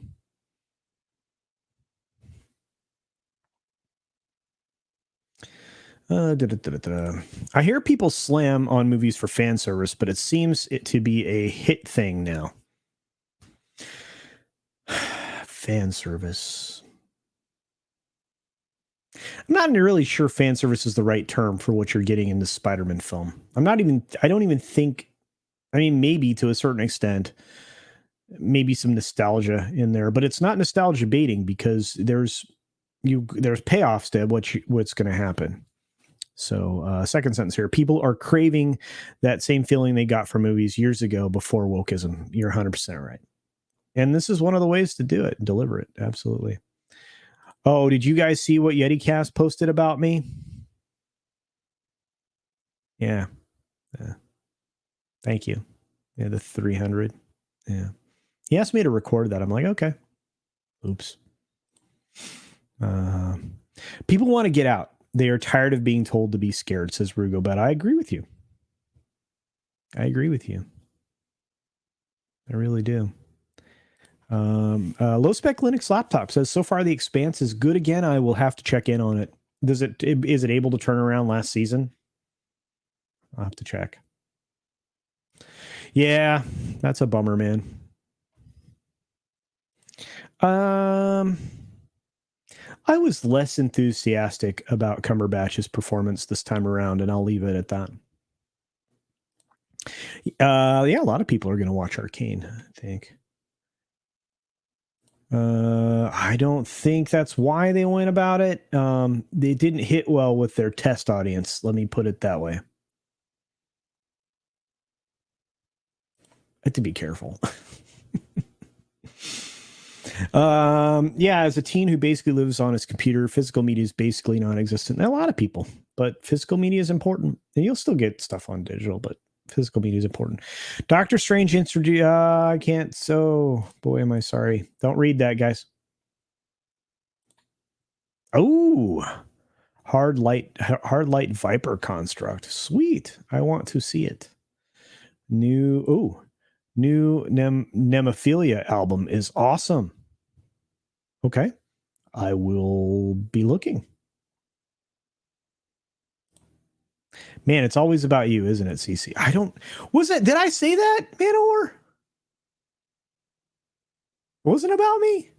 I hear people slam on movies for fan service, but it seems it to be a hit thing now. Fan service. I'm not really sure fan service is the right term for what you're getting in the Spider-Man film. I don't even think, I mean, maybe to a certain extent, maybe some nostalgia in there, but it's not nostalgia baiting because there's payoffs to what's going to happen. So second sentence here, people are craving that same feeling they got from movies years ago before wokeism. You're 100% right. And this is one of the ways to do it and deliver it. Absolutely. Oh, did you guys see what YetiCast posted about me? Yeah. Thank you. Yeah, the 300. Yeah. He asked me to record that. I'm like, okay. Oops. People want to get out. They are tired of being told to be scared, says Rugo, but I agree with you. I really do. Low spec Linux laptop says, so far the Expanse is good again. I will have to check in on it. Is it able to turn around last season? I'll have to check. Yeah, that's a bummer, man. I was less enthusiastic about Cumberbatch's performance this time around, and I'll leave it at that. Yeah, a lot of people are going to watch Arcane, I think. I don't think that's why they went about it. They didn't hit well with their test audience. Let me put it that way. I have to be careful. Yeah, as a teen who basically lives on his computer, physical media is basically non-existent. A lot of people, but physical media is important, and you'll still get stuff on digital, but physical media is important. Doctor Strange introduced. I can't. So, boy, am I sorry. Don't read that, guys. Oh, hard light Viper construct. Sweet. I want to see it. New Nemophilia album is awesome. Okay. I will be looking. Man, it's always about you, isn't it, CC? I don't. Was it? Did I say that, Manowar? Wasn't about me.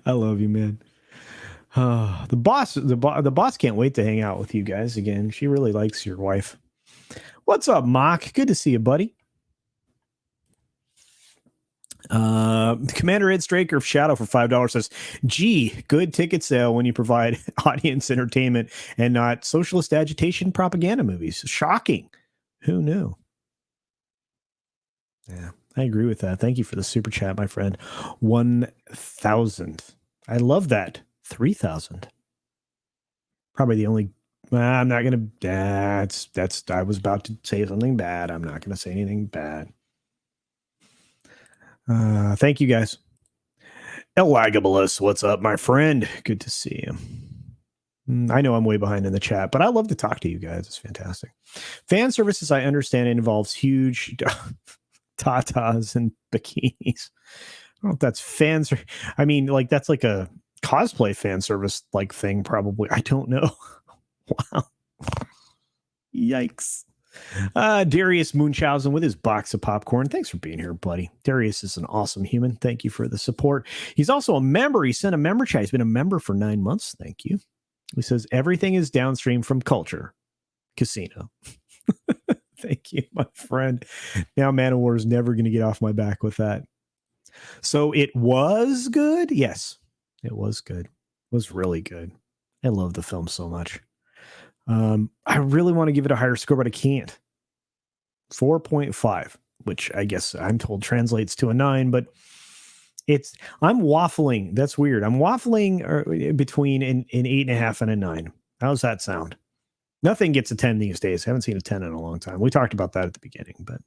I love you, man. The boss can't wait to hang out with you guys again. She really likes your wife. What's up, Mock? Good to see you, buddy. Commander Ed Straker of Shadow for $5 says, gee, good ticket sale when you provide audience entertainment and not socialist agitation propaganda movies. Shocking. Who knew? Yeah, I agree with that. Thank you for the super chat, my friend. 1,000. I love that. 3,000. Probably the only. I'm not gonna. That's. I was about to say something bad. I'm not gonna say anything bad. Thank you guys. Elagabalus, what's up, my friend? Good to see you. I know I'm way behind in the chat, but I love to talk to you guys. It's fantastic. Fan services, I understand, it involves huge tatas and bikinis. I don't know if that's fans. I mean, like that's like a cosplay fan service like thing, probably. I don't know. Wow. Yikes. Darius Munchausen with his box of popcorn. Thanks for being here, buddy. Darius is an awesome human. Thank you for the support. He's also a member. He sent a member chat. He's been a member for 9 months. Thank you. He says, everything is downstream from culture. Casino. Thank you, my friend. Now Manowar is never going to get off my back with that. So it was good? Yes, it was good. It was really good. I love the film so much. I really want to give it a higher score, but I can't. 4.5, which I guess I'm told translates to a 9, but I'm waffling. That's weird. I'm waffling between an 8.5 and a 9. How's that sound? Nothing gets a 10 these days. I haven't seen a 10 in a long time. We talked about that at the beginning, but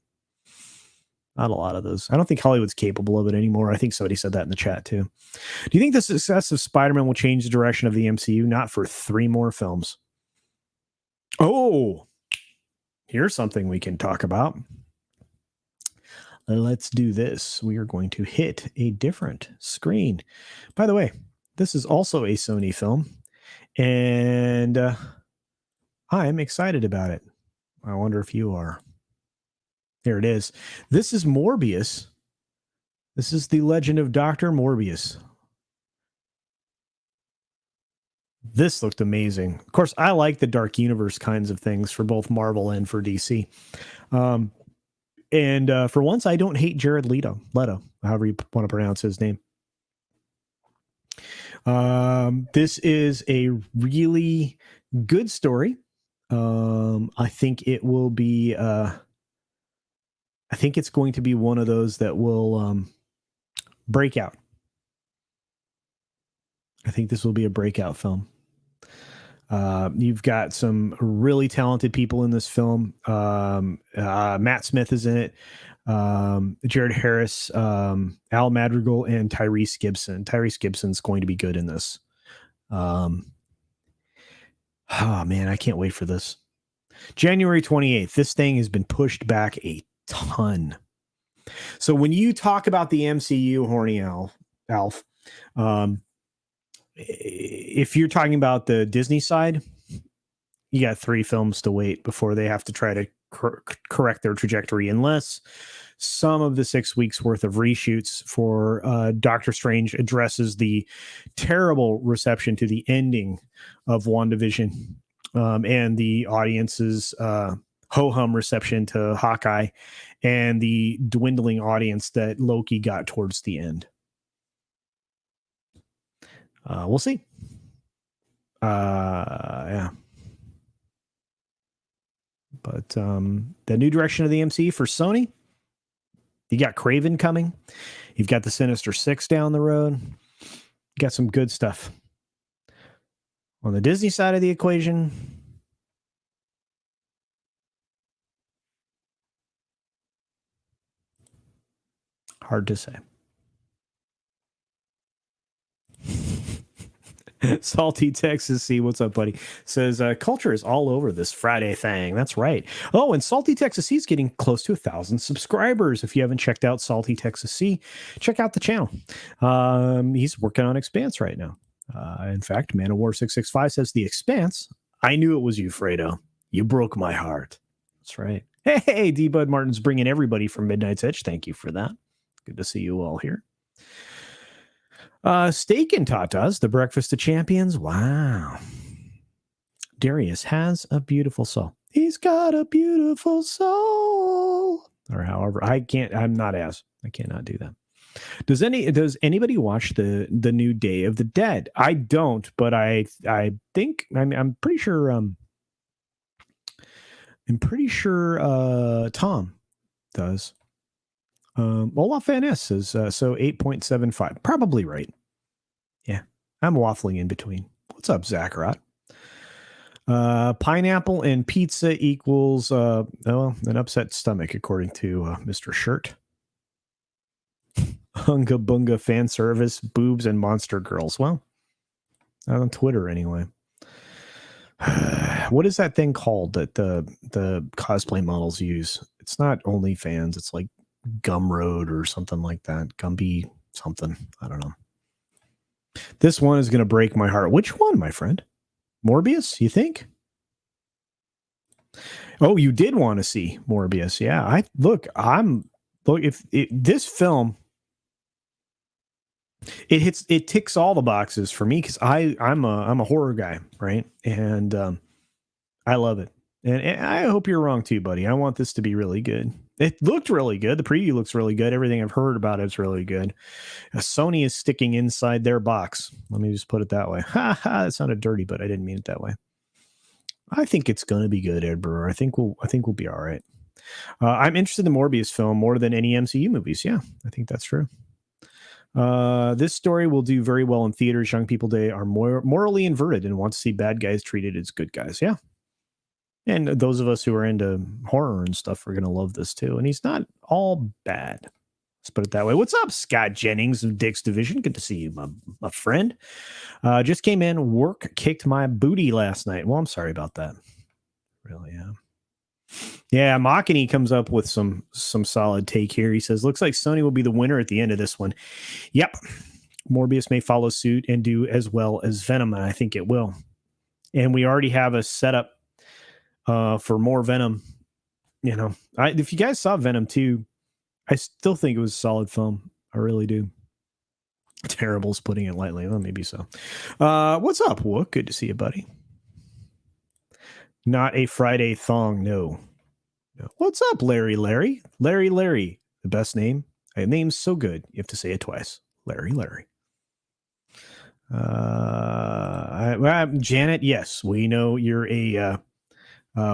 not a lot of those. I don't think Hollywood's capable of it anymore. I think somebody said that in the chat too. Do you think the success of Spider-Man will change the direction of the MCU? Not for 3 more films. Oh, here's something we can talk about. Let's do this. We are going to hit a different screen. By the way, this is also a Sony film, and I'm excited about it. I wonder if you are. Here it is. This is Morbius. This is the Legend of Dr. Morbius. This looked amazing. Of course, I like the Dark Universe kinds of things for both Marvel and for DC. And for once, I don't hate Jared Leto, however you want to pronounce his name. This is a really good story. I think it will be. I think it's going to be one of those that will break out. I think this will be a breakout film. You've got some really talented people in this film. Matt Smith is in it. Jared Harris, Al Madrigal, and Tyrese Gibson. Tyrese Gibson's going to be good in this. Oh man, I can't wait for this. January 28th. This thing has been pushed back a ton. So when you talk about the MCU, horny Alf, if you're talking about the Disney side, you got 3 films to wait before they have to try to correct their trajectory, unless some of the 6 weeks worth of reshoots for Doctor Strange addresses the terrible reception to the ending of WandaVision and the audience's ho-hum reception to Hawkeye and the dwindling audience that Loki got towards the end. We'll see. Yeah. But the new direction of the MCU for Sony, You got Craven coming. You've got the Sinister Six down the road. You got some good stuff. On the Disney side of the equation, hard to say. Salty Texas C, what's up, buddy? Says culture is all over this Friday thing. That's right. Oh, and Salty Texas C is getting close to 1,000 subscribers. If you haven't checked out Salty Texas C, check out the channel. He's working on Expanse right now. In fact, Man of War 665 says The Expanse. I knew it was you, Fredo. You broke my heart. That's right. Hey, D Bud Martin's bringing everybody from Midnight's Edge. Thank you for that. Good to see you all here. Steak and Tatas, the breakfast of champions. Wow. Darius has a beautiful soul. He's got a beautiful soul. Or however, I cannot do that. Does anybody watch the new Day of the Dead? I don't, but I think I'm pretty sure Tom does. Olaf Van Ness says so 8.75. Probably right. Yeah, I'm waffling in between. What's up, Zacharot? Pineapple and pizza equals an upset stomach, according to Mr. Shirt. Hunga bunga fan service, boobs and monster girls. Well, on Twitter anyway. What is that thing called that the cosplay models use? It's not OnlyFans. It's like Gumroad or something like that. Gumby something. I don't know. This one is going to break my heart. Which one, my friend? Morbius, you think? Oh, you did want to see Morbius. Yeah. If this film, it ticks all the boxes for me because I'm a horror guy, right? And I love it. And I hope you're wrong too, buddy. I want this to be really good. It looked really good. The preview looks really good. Everything I've heard about it's really good. Sony is sticking inside their box. Let me just put it that way. Ha ha! That sounded dirty, but I didn't mean it that way. I think it's going to be good, Ed Brewer. I think we'll be all right. I'm interested in the Morbius film more than any MCU movies. Yeah, I think that's true. This story will do very well in theaters. Young people today are more morally inverted and want to see bad guys treated as good guys. Yeah. And those of us who are into horror and stuff are going to love this too. And he's not all bad. Let's put it that way. What's up, Scott Jennings of Dick's Division? Good to see you, my friend. Just came in. Work kicked my booty last night. Well, I'm sorry about that. Really, yeah. Yeah, Makini comes up with some solid take here. He says, looks like Sony will be the winner at the end of this one. Yep. Morbius may follow suit and do as well as Venom, and I think it will. And we already have a setup for more Venom. You know, if you guys saw Venom 2, I still think it was a solid film. I really do. Terrible's putting it lightly. Well, maybe so. What's up, Wook? Good to see you, buddy. Not a Friday thong, no. What's up, Larry? Larry, the best name. A name's so good, you have to say it twice. Larry. Janet, yes, we know you're a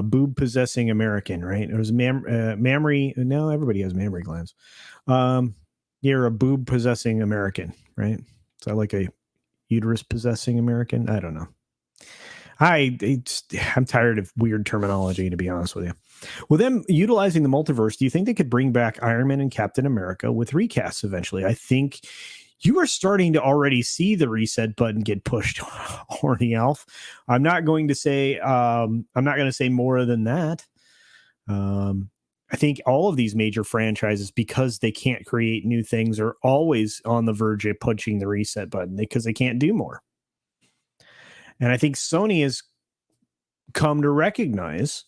boob possessing American, right? It was mammary. No, everybody has mammary glands. You're a boob possessing American, right? Is that like a uterus possessing American? I don't know. I'm tired of weird terminology, to be honest with you. With them utilizing the multiverse, do you think they could bring back Iron Man and Captain America with recasts eventually? I think you are starting to already see the reset button get pushed, horny elf. I'm not going to say more than that. I think all of these major franchises, because they can't create new things, are always on the verge of pushing the reset button because they can't do more. And I think Sony has come to recognize.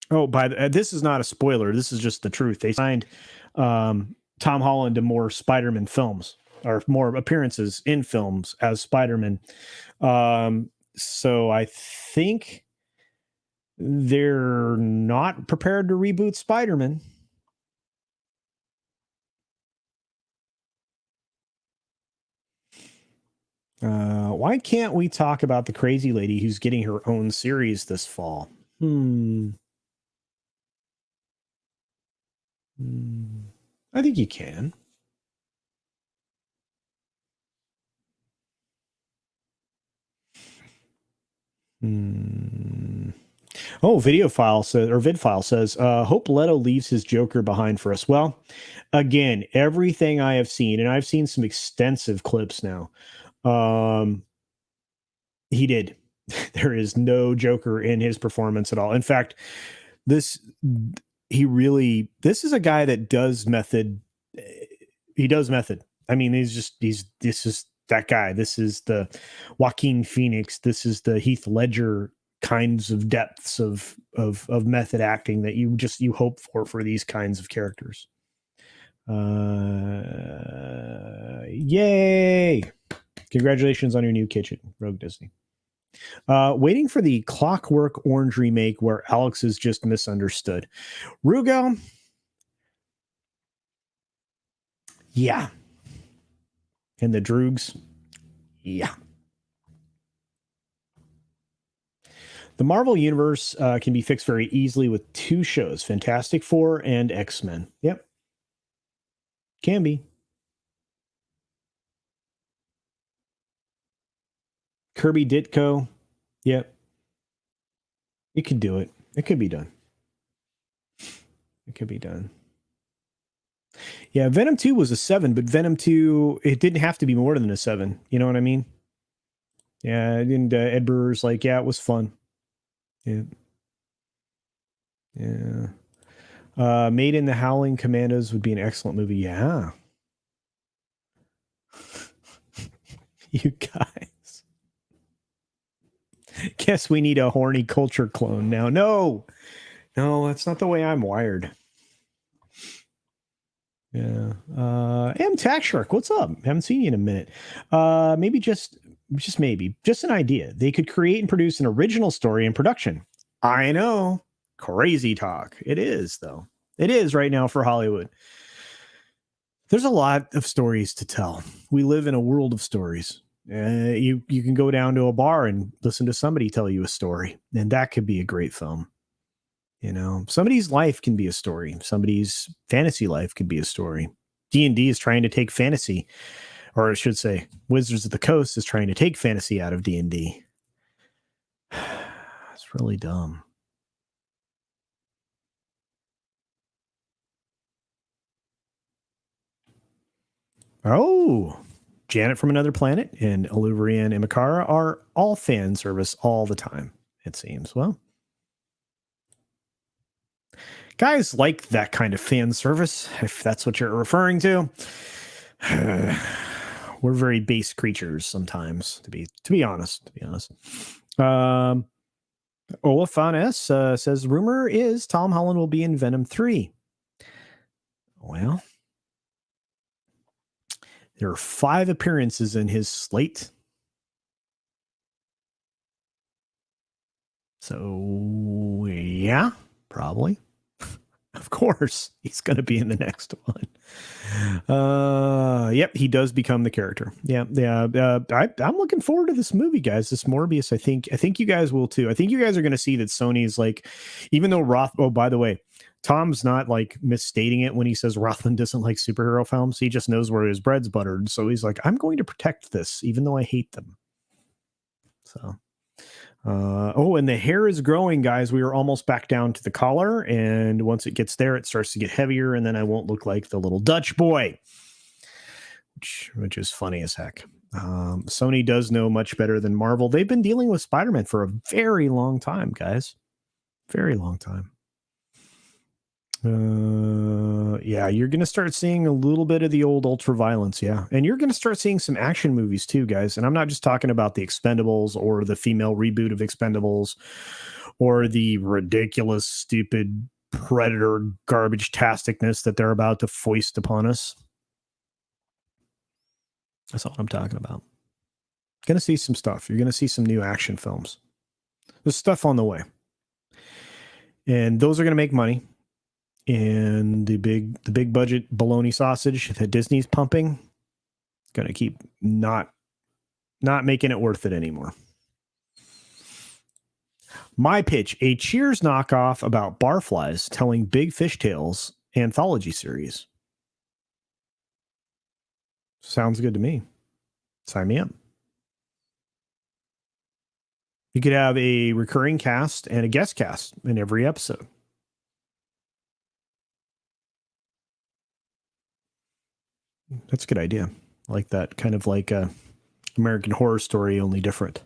This is not a spoiler. This is just the truth. They signed Tom Holland to more Spider-Man films, or more appearances in films as Spider-Man. So I think they're not prepared to reboot Spider-Man. Why can't we talk about the crazy lady who's getting her own series this fall? I think you can. Oh, video file says, or vid file says, hope Leto leaves his Joker behind for us. Well, again, everything I have seen, and I've seen some extensive clips now. He did. There is no Joker in his performance at all. In fact, this this is a guy that does method. He does method. I mean, this is that guy. This is the Joaquin Phoenix. This is the Heath Ledger kinds of depths of method acting that you hope for these kinds of characters. Yay! Congratulations on your new kitchen, Rogue Disney. Waiting for the Clockwork Orange remake where Alex is just misunderstood. Rugo, yeah. And the Droogs, yeah. The Marvel Universe can be fixed very easily with 2 shows, Fantastic Four and X-Men. Yep. Can be. Kirby Ditko. Yep. You could do it. It could be done. It could be done. Yeah, Venom 2 was a 7, but Venom 2, it didn't have to be more than a 7. You know what I mean? Yeah, and Ed Brewer's like, yeah, it was fun. Yeah. Yeah. Made in the Howling Commandos would be an excellent movie. Yeah. You guys. Guess we need a horny culture clone now. No, that's not the way I'm wired. Yeah. M Tax Shark, what's up? Haven't seen you in a minute. Maybe just an idea. They could create and produce an original story in production. I know. Crazy talk. It is, though. It is right now for Hollywood. There's a lot of stories to tell. We live in a world of stories. You can go down to a bar and listen to somebody tell you a story, and that could be a great film. You know, somebody's life can be a story. Somebody's fantasy life could be a story. D&D is trying to take fantasy, or I should say, Wizards of the Coast is trying to take fantasy out of D&D. It's really dumb. Oh, Janet from Another Planet and Iluvrian and Makara are all fan service all the time, it seems. Well, guys like that kind of fan service, if that's what you're referring to. We're very base creatures sometimes, to be honest. Olafan S says, rumor is Tom Holland will be in Venom 3. Well, there are 5 appearances in his slate. So, yeah, probably. Of course, he's going to be in the next one. Yep, he does become the character. Yeah. I'm looking forward to this movie, guys. This Morbius, I think you guys will too. I think you guys are going to see that Sony's like, even though oh, by the way, Tom's not like misstating it when he says Rothman doesn't like superhero films. He just knows where his bread's buttered. So he's like, I'm going to protect this, even though I hate them. So. And the hair is growing, guys. We are almost back down to the collar, and once it gets there, it starts to get heavier, and then I won't look like the little Dutch boy, which is funny as heck. Sony does know much better than Marvel. They've been dealing with Spider-Man for a very long time, guys. Very long time. Yeah, you're going to start seeing a little bit of the old ultra violence. Yeah. And you're going to start seeing some action movies too, guys. And I'm not just talking about the Expendables or the female reboot of Expendables or the ridiculous, stupid Predator garbage tasticness that they're about to foist upon us. That's all I'm talking about. Going to see some stuff. You're going to see some new action films. There's stuff on the way. And those are going to make money. And the big budget bologna sausage that Disney's pumping, going to keep not making it worth it anymore. My pitch, a Cheers knockoff about barflies telling big fish tales anthology series. Sounds good to me. Sign me up. You could have a recurring cast and a guest cast in every episode. That's a good idea. I like that, kind of like a American Horror Story, only different.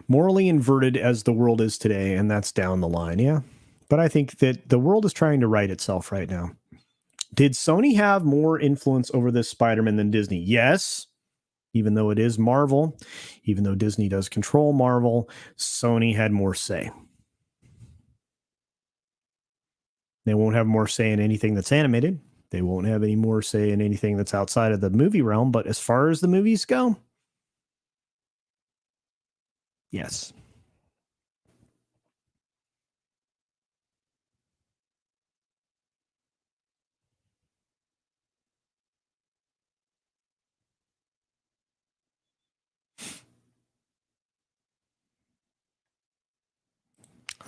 Morally inverted as the world is today, and that's down the line, yeah. But I think that the world is trying to right itself right now. Did Sony have more influence over this Spider-Man than Disney? Yes. Even though it is Marvel, even though Disney does control Marvel, Sony had more say. They won't have more say in anything that's animated. They won't have any more say in anything that's outside of the movie realm. But as far as the movies go, yes.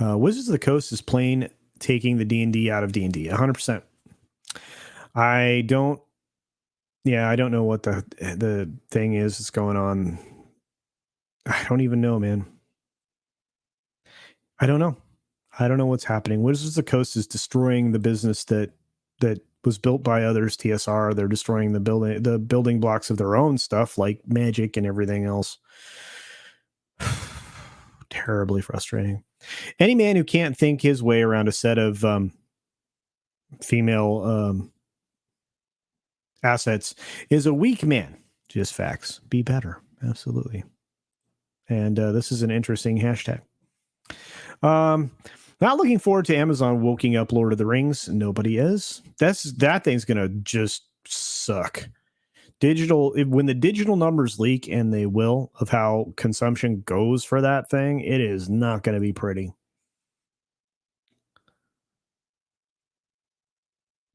Wizards of the Coast is plain taking the D&D out of D&D, 100%. I don't know what the thing is that's going on. I don't even know, man. I don't know. I don't know what's happening. Wizards of the Coast is destroying the business that was built by others, TSR. They're destroying the building blocks of their own stuff like magic and everything else. Terribly frustrating. Any man who can't think his way around a set of female assets is a weak man. Just facts. Be better. Absolutely. And this is an interesting hashtag. Not looking forward to Amazon woking up Lord of the Rings. Nobody is. That thing's gonna just suck. When the digital numbers leak, and they will, of how consumption goes for that thing, it is not going to be pretty.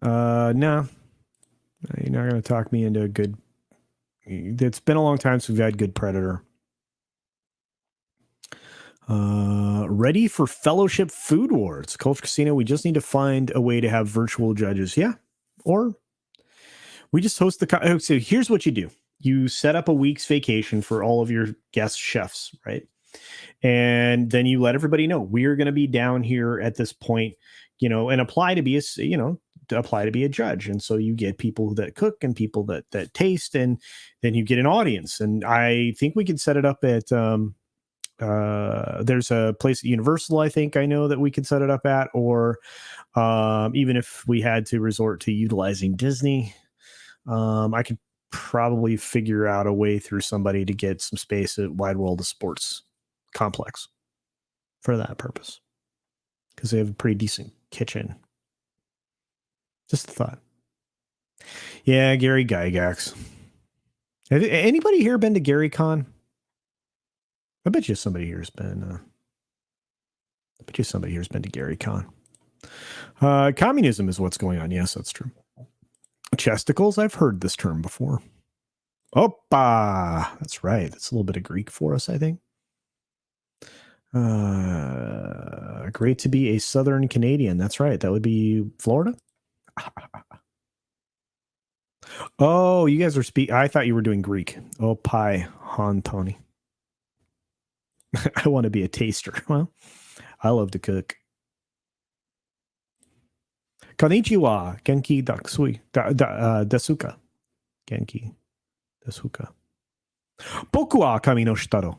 No, you're not going to talk me into a good. It's been a long time since we've had good Predator. Ready for Fellowship Food Wars. Culture Casino, we just need to find a way to have virtual judges. Yeah. Or we just host the. So here's what you do: you set up a week's vacation for all of your guest chefs, right? And then you let everybody know we're going to be down here at this point, and apply to be a judge. And so you get people that cook and people that taste, and then you get an audience. And I think we can set it up at. There's a place at Universal, I think I know that we can set it up at, or even if we had to resort to utilizing Disney. I could probably figure out a way through somebody to get some space at Wide World of Sports complex for that purpose, because they have a pretty decent kitchen. Just a thought. Yeah, Gary Gygax. Have anybody here been to Gary Con? I bet you somebody here's been. I bet you somebody here's been to Gary Con. Communism is what's going on. Yes, that's true. Chesticles, I've heard this term before. Opa! That's right. That's a little bit of Greek for us, I think. Great to be a Southern Canadian. That's right. That would be Florida. Oh, you guys are I thought you were doing Greek. Oh, pie, Han Tony. I want to be a taster. Well, I love to cook. Konnichiwa, Genki Daksui, Desuka. Genki Desuka. Boku wa kami no shitaro.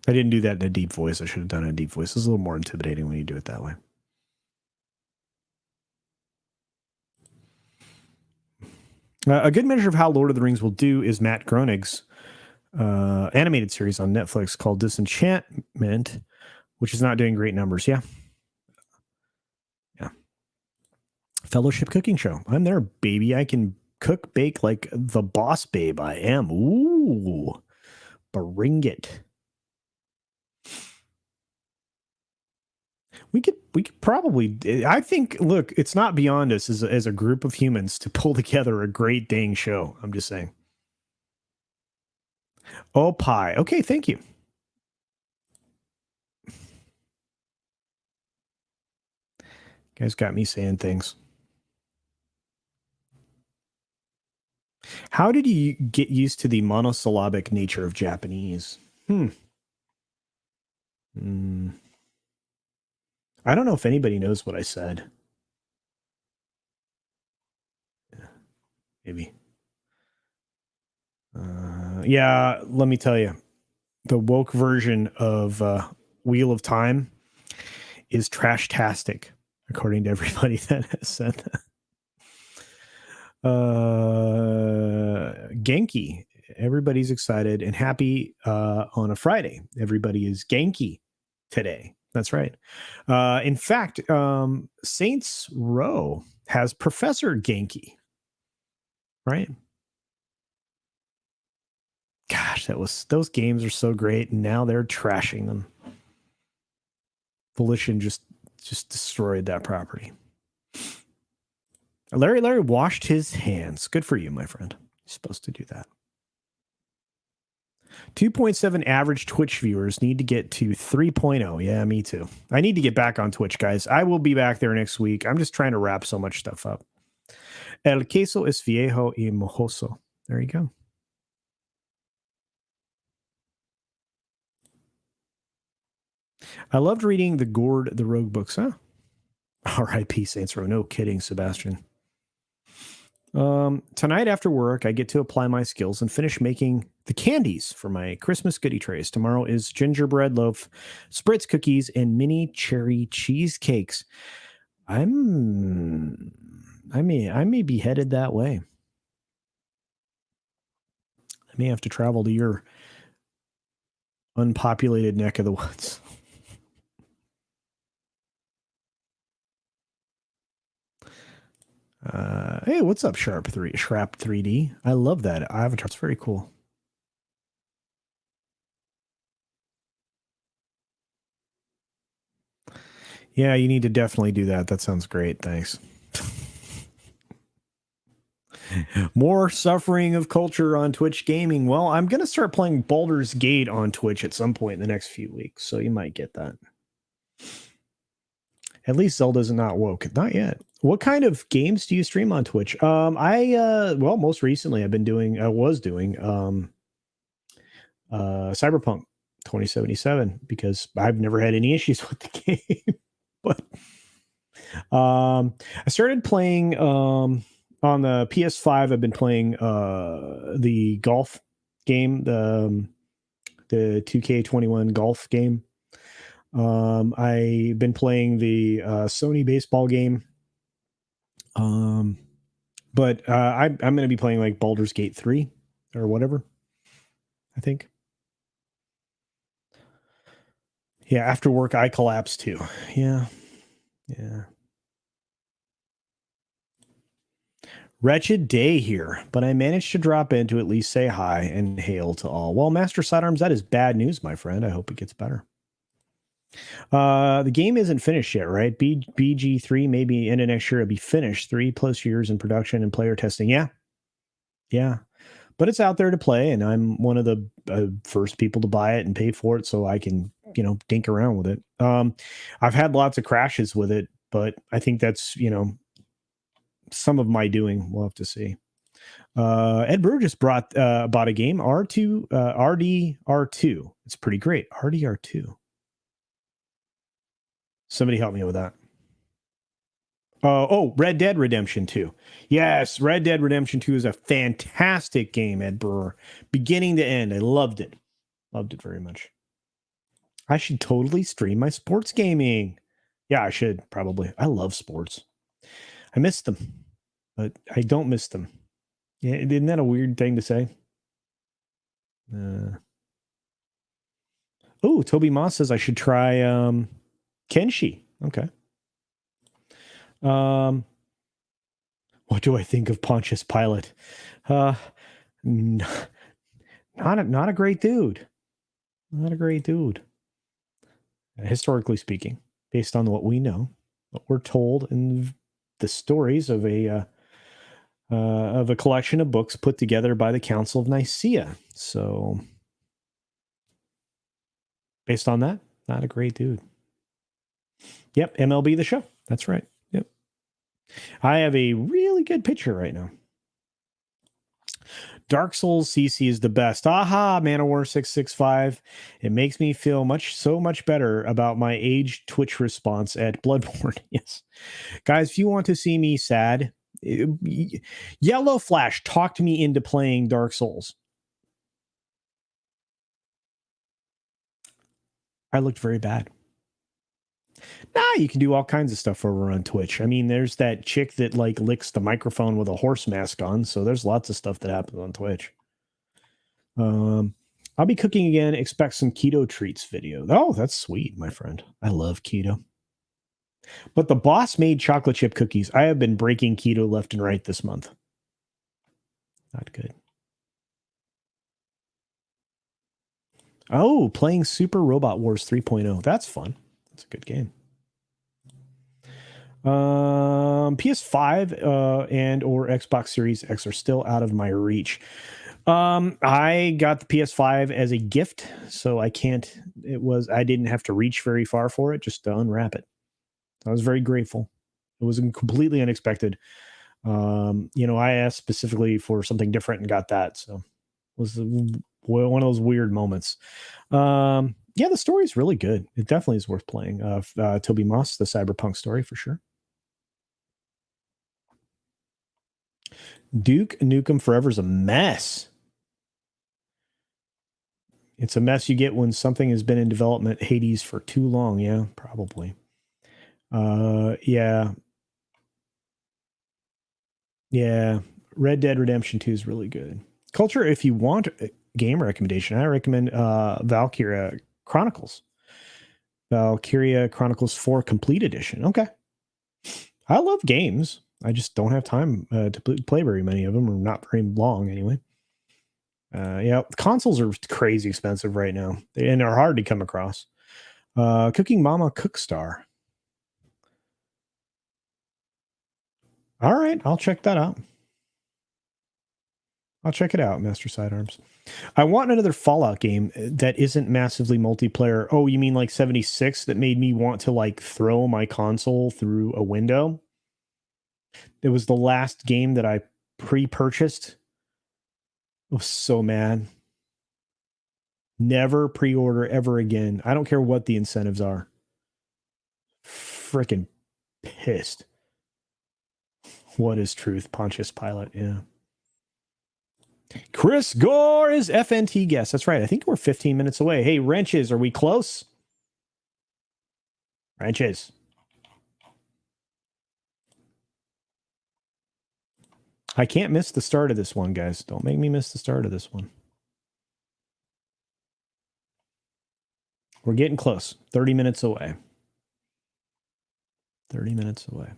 I didn't do that in a deep voice. I should have done it in a deep voice. It's a little more intimidating when you do it that way. A good measure of how Lord of the Rings will do is Matt Groening's animated series on Netflix called Disenchantment, which is not doing great numbers. Yeah. Fellowship cooking show. I'm there, baby. I can cook, bake like the boss babe I am. Ooh, bring it. We could probably. I think. Look, it's not beyond us as a group of humans to pull together a great dang show. I'm just saying. Oh, pie. Okay, thank you. Guys got me saying things. How did you get used to the monosyllabic nature of Japanese? I don't know if anybody knows what I said. Maybe. Yeah, let me tell you. The woke version of Wheel of Time is trash-tastic, according to everybody that has said that. Genki. Everybody's excited and happy on a Friday. Everybody is Genki today. That's right. In fact, Saints Row has Professor Genki. Right? Gosh, those games are so great, and now they're trashing them. Volition just destroyed that property. Larry washed his hands. Good for you, my friend. You're supposed to do that. 2.7 average Twitch viewers need to get to 3.0. Yeah, me too. I need to get back on Twitch, guys. I will be back there next week. I'm just trying to wrap so much stuff up. El queso es viejo y mojoso. There you go. I loved reading the Gord the Rogue books, huh? R.I.P. Saints Row. No kidding, Sebastian. Tonight after work, I get to apply my skills and finish making the candies for my Christmas goodie trays. Tomorrow is gingerbread loaf, spritz cookies, and mini cherry cheesecakes. I may be headed that way. I may have to travel to your unpopulated neck of the woods. Hey, what's up, Shrap 3D? I love that avatar. It's very cool. Yeah, you need to definitely do that. That sounds great. Thanks. More suffering of culture on Twitch gaming. Well, I'm going to start playing Baldur's Gate on Twitch at some point in the next few weeks, so you might get that. At least Zelda's not woke. Not yet. What kind of games do you stream on Twitch? Well, most recently I was doing Cyberpunk 2077 because I've never had any issues with the game. But I started playing on the PS5. I've been playing the golf game, the 2K21 golf game. I've been playing the Sony baseball game. But I'm going to be playing like Baldur's Gate 3 or whatever, I think. Yeah, after work, I collapse too. Yeah. Wretched day here, but I managed to drop in to at least say hi and hail to all. Well, Master Sidearms, that is bad news, my friend. I hope it gets better. The game isn't finished yet, right? BG3 maybe end of next year it'll be finished. 3+ years in production and player testing. Yeah. But it's out there to play, and I'm one of the first people to buy it and pay for it, so I can, dink around with it. I've had lots of crashes with it, but I think that's, some of my doing. We'll have to see. Ed Brewer just bought a game, RDR2. It's pretty great. RDR2. Somebody help me with that. Red Dead Redemption 2. Yes, Red Dead Redemption 2 is a fantastic game, Ed Brewer. Beginning to end. I loved it. Loved it very much. I should totally stream my sports gaming. Yeah, I should, probably. I love sports. I miss them, but I don't miss them. Yeah, isn't that a weird thing to say? Toby Moss says I should try Kenshi. Okay. What do I think of Pontius Pilate? Not a great dude. Not a great dude. Historically speaking, based on what we know, what we're told in the stories of a collection of books put together by the Council of Nicaea. So, based on that, not a great dude. Yep, MLB The Show. That's right. I have a really good picture right now. Dark Souls CC is the best. Aha, Manowar665. It makes me feel so much better about my aged Twitch response at Bloodborne. Yes. Guys, if you want to see me sad, Yellow Flash talked me into playing Dark Souls. I looked very bad. Nah, you can do all kinds of stuff over on Twitch. I mean, there's that chick that like licks the microphone with a horse mask on, so there's lots of stuff that happens on Twitch. I'll be cooking again. Expect some keto treats video. Oh, that's sweet, my friend. I love keto. But the boss made chocolate chip cookies. I have been breaking keto left and right this month. Not good. Oh, playing Super Robot Wars 3.0. That's fun. That's a good game. PS5 and or Xbox Series X are still out of my reach. I got the PS5 as a gift, so I didn't have to reach very far for it, just to unwrap it. I was very grateful. It was completely unexpected. I asked specifically for something different and got that. So it was one of those weird moments. The story is really good. It definitely is worth playing. Toby Moss, the cyberpunk story for sure. Duke Nukem Forever is a mess. It's a mess you get when something has been in development, Hades, for too long. Yeah, probably. Yeah. Red Dead Redemption 2 is really good. Culture, if you want a game recommendation, I recommend Valkyria Chronicles. Valkyria Chronicles 4 Complete Edition. Okay. I love games. I just don't have time to play very many of them, or not very long anyway. Consoles are crazy expensive right now, and they're hard to come across. Cooking Mama Cookstar. All right, I'll check that out. I'll check it out, Master Sidearms. I want another Fallout game that isn't massively multiplayer. Oh, you mean like 76 that made me want to like throw my console through a window? It was the last game that I pre-purchased. I was so mad. Never pre-order ever again. I don't care what the incentives are. Freaking pissed. What is truth? Pontius Pilate, yeah. Chris Gore is FNT guest. That's right. I think we're 15 minutes away. Hey, Wrenches, are we close? Wrenches. I can't miss the start of this one, guys. Don't make me miss the start of this one. We're getting close. 30 minutes away. 30 minutes away.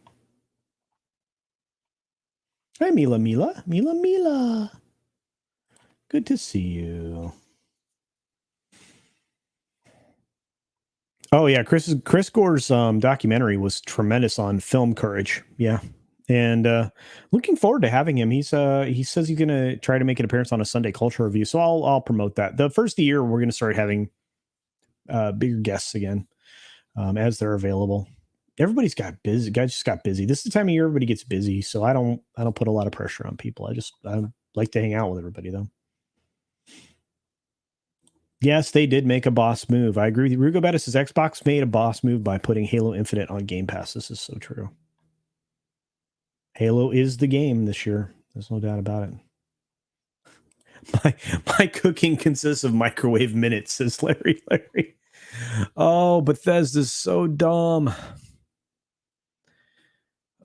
Hi, Mila. Good to see you. Oh yeah, Chris Gore's documentary was tremendous on film courage. Yeah, and looking forward to having him. He says he's going to try to make an appearance on a Sunday Culture Review, so I'll promote that. The first of the year, we're going to start having bigger guests again as they're available. Everybody's got busy. Guys just got busy. This is the time of year everybody gets busy, so I don't put a lot of pressure on people. I like to hang out with everybody though. Yes, they did make a boss move. I agree with you. Rugo Bettis says Xbox made a boss move by putting Halo Infinite on Game Pass. This is so true. Halo is the game this year. There's no doubt about it. My cooking consists of microwave minutes, says Larry. Oh, Bethesda's so dumb.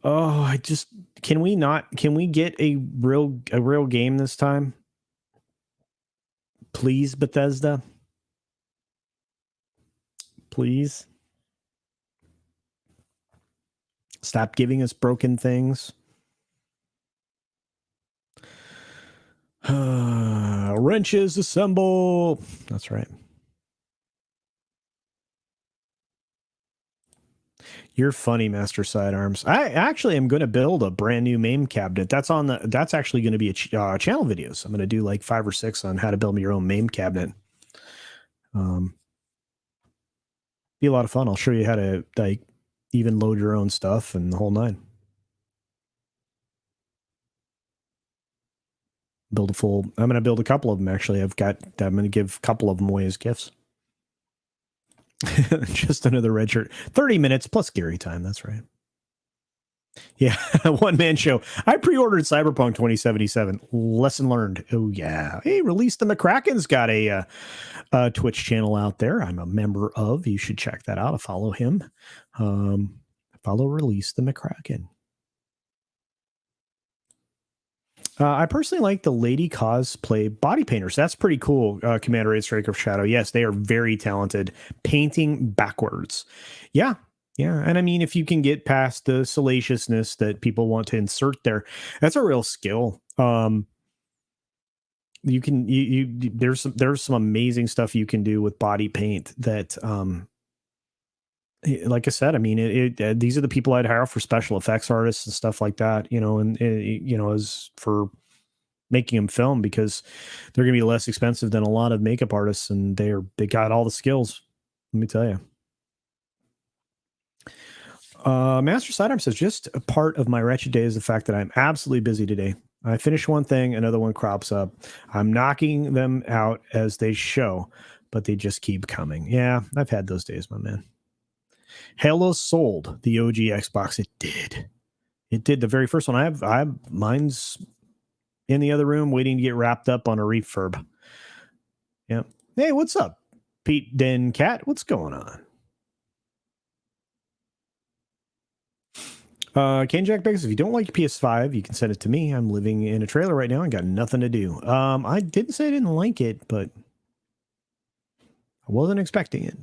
Oh, can we get a real game this time? Please, Bethesda. Please. Stop giving us broken things. Wrenches assemble. That's right. You're funny, Master Sidearms. I actually am going to build a brand new MAME cabinet. That's actually going to be a channel video. So I'm going to do like 5 or 6 on how to build your own MAME cabinet. Be a lot of fun. I'll show you how to like even load your own stuff and the whole nine. build a full. I'm going to build a couple of them. Actually, I'm going to give a couple of them away as gifts. Just another red shirt. 30 minutes plus Gary time. That's right. Yeah, one man show. I pre-ordered Cyberpunk 2077. Lesson learned. Oh yeah. Hey, Release the McCracken's got a Twitch channel out there. I'm a member of. You should check that out. I follow him. Follow Release the McCracken. I personally like the lady cosplay body painters. That's pretty cool. Commander 8 Striker of Shadow. Yes, they are very talented painting backwards. Yeah. Yeah. And I mean, if you can get past the salaciousness that people want to insert there, that's a real skill. You can, there's some amazing stuff you can do with body paint that, like I said, I mean, these are the people I'd hire for special effects artists and stuff like that, and as for making them film, because they're going to be less expensive than a lot of makeup artists, and they got all the skills. Let me tell you. Master Sidearm says, just a part of my wretched day is the fact that I'm absolutely busy today. I finish one thing, another one crops up. I'm knocking them out as they show, but they just keep coming. Yeah, I've had those days, my man. Halo sold the OG Xbox. It did. The very first one. I have mine's in the other room waiting to get wrapped up on a refurb. Yeah. Hey, what's up, Pete Den Cat? What's going on? Kane Jack Beggars, if you don't like PS5, you can send it to me. I'm living in a trailer right now and got nothing to do. I didn't say I didn't like it, but I wasn't expecting it.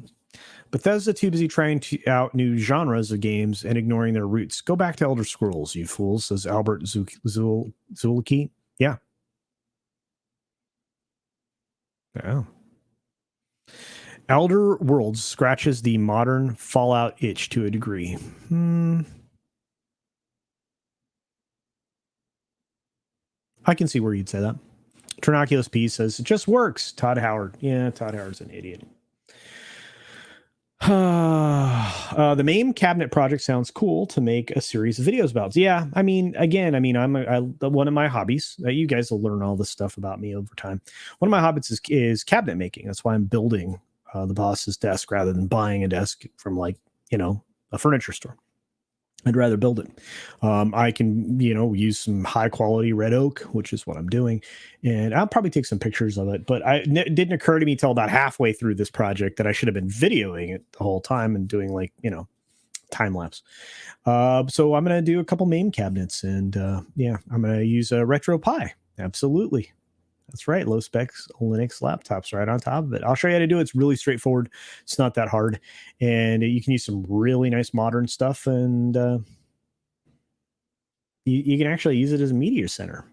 Bethesda too busy trying out new genres of games and ignoring their roots. Go back to Elder Scrolls, you fools, says Albert Zulki. Yeah. Oh. Elder Worlds scratches the modern Fallout itch to a degree. I can see where you'd say that. Ternaculous P says, it just works. Todd Howard. Yeah, Todd Howard's an idiot. The MAME cabinet project sounds cool to make a series of videos about. Yeah, I mean, again, I'm one of my hobbies. You guys will learn all this stuff about me over time. One of my hobbies is cabinet making. That's why I'm building the boss's desk rather than buying a desk from a furniture store. I'd rather build it. I can, use some high quality red oak, which is what I'm doing. And I'll probably take some pictures of it. But it didn't occur to me till about halfway through this project that I should have been videoing it the whole time and doing time lapse. So I'm going to do a couple MAME cabinets. And I'm going to use a RetroPie. Absolutely. That's right. Low specs Linux laptops right on top of it. I'll show you how to do it. It's really straightforward. It's not that hard. And you can use some really nice modern stuff. And you can actually use it as a media center.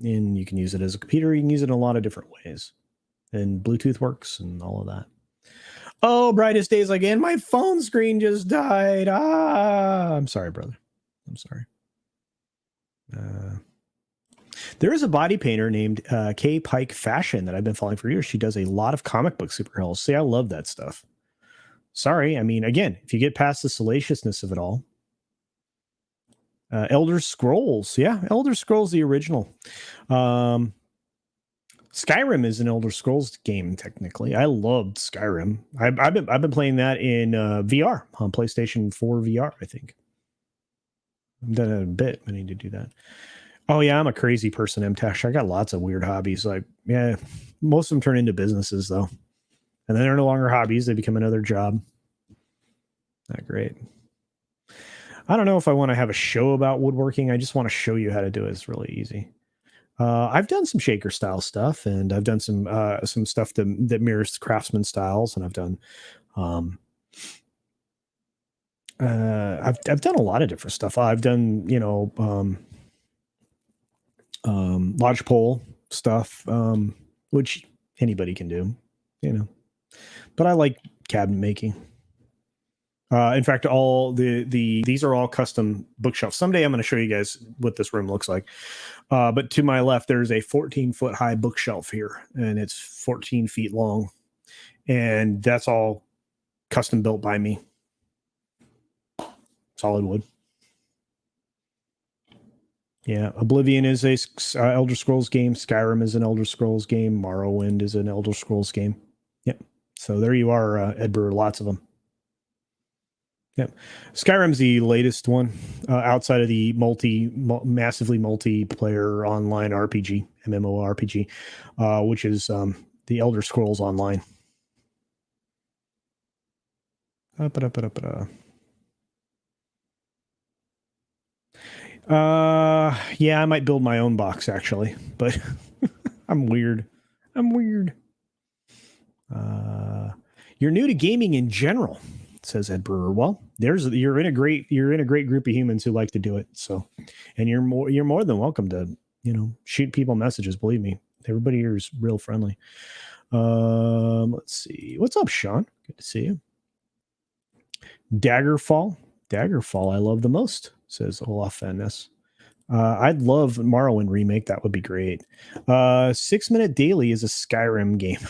And you can use it as a computer. You can use it in a lot of different ways. And Bluetooth works and all of that. Oh, brightest days again. My phone screen just died. I'm sorry, brother. I'm sorry. There is a body painter named Kay Pike Fashion that I've been following for years. She does a lot of comic book superheroes. See, I love that stuff. Sorry. I mean, again, if you get past the salaciousness of it all. Elder Scrolls. Yeah, Elder Scrolls, the original. Skyrim is an Elder Scrolls game, technically. I loved Skyrim. I've been playing that in VR on PlayStation 4 VR, I think. I've done it a bit. I need to do that. Oh yeah, I'm a crazy person, MTash. I got lots of weird hobbies. Most of them turn into businesses though. And then they're no longer hobbies. They become another job. Not great. I don't know if I want to have a show about woodworking. I just want to show you how to do it. It's really easy. I've done some shaker style stuff, and I've done some stuff that mirrors craftsman styles, and I've done I've done a lot of different stuff. I've done lodgepole stuff, which anybody can do, but I like cabinet making. In fact, all these are all custom bookshelves. Someday I'm going to show you guys what this room looks like. But to my left, there's a 14-foot high bookshelf here, and it's 14 feet long, and that's all custom built by me. Solid wood. Yeah, Oblivion is a Elder Scrolls game. Skyrim is an Elder Scrolls game. Morrowind is an Elder Scrolls game. Yep. So there you are, Edbur. Lots of them. Yep. Skyrim's the latest one outside of the massively multiplayer online RPG, MMORPG, which is the Elder Scrolls Online. Yeah, I might build my own box actually, but I'm weird. You're new to gaming in general, says Ed Brewer. Well, you're in a great group of humans who like to do it. So, and you're more than welcome to, shoot people messages. Believe me, everybody here is real friendly. Let's see. What's up, Sean? Good to see you. Daggerfall, I love the most, says Olaf Fanness. I'd love Morrowind remake. That would be great. 6 Minute Daily is a Skyrim game.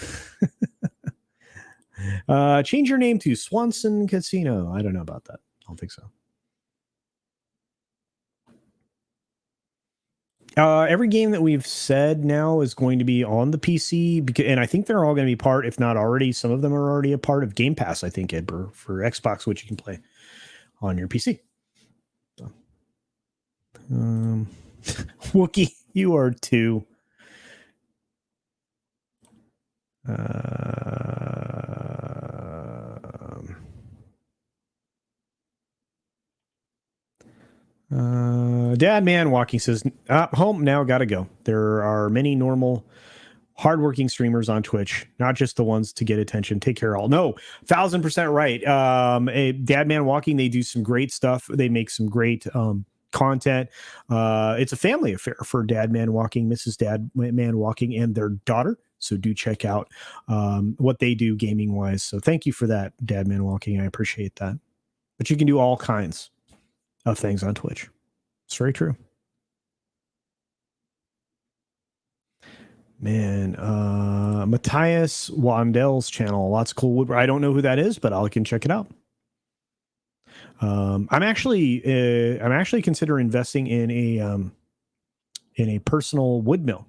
Change your name to Swanson Casino. I don't know about that. I don't think so. Every game that we've said now is going to be on the PC, and I think they're all going to be part, if not already, some of them are already a part of Game Pass, I think, Edbur, for Xbox, which you can play on your PC. So, Wookie, you are too. Dad Man Walking says, home now, gotta go. There are many normal, hardworking streamers on Twitch, not just the ones to get attention. Take care, all. No, 1000% right. Dad Man Walking, they do some great stuff. They make some great content. It's a family affair for Dad Man Walking, Mrs. Dad Man Walking, and their daughter. So do check out what they do gaming wise. So thank you for that, Dad Man Walking. I appreciate that. But you can do all kinds of things on Twitch. It's very true. Man, Matthias Wandel's channel, lots of cool wood. I don't know who that is, but I can check it out. I'm actually considering investing in a personal wood mill,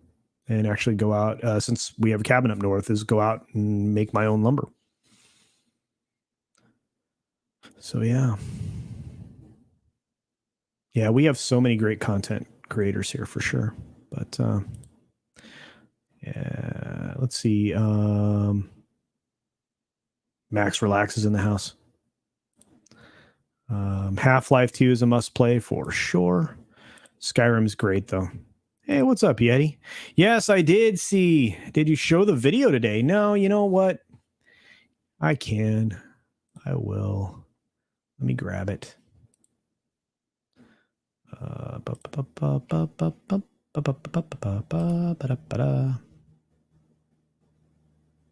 and actually go out, since we have a cabin up north, is go out and make my own lumber. So yeah, we have so many great content creators here for sure. But yeah, let's see. Max Relax is in the house. Half-Life 2 is a must-play for sure. Skyrim's great, though. Hey, what's up, Yeti? Yes, I did see. Did you show the video today? No, you know what? I can. I will. Let me grab it.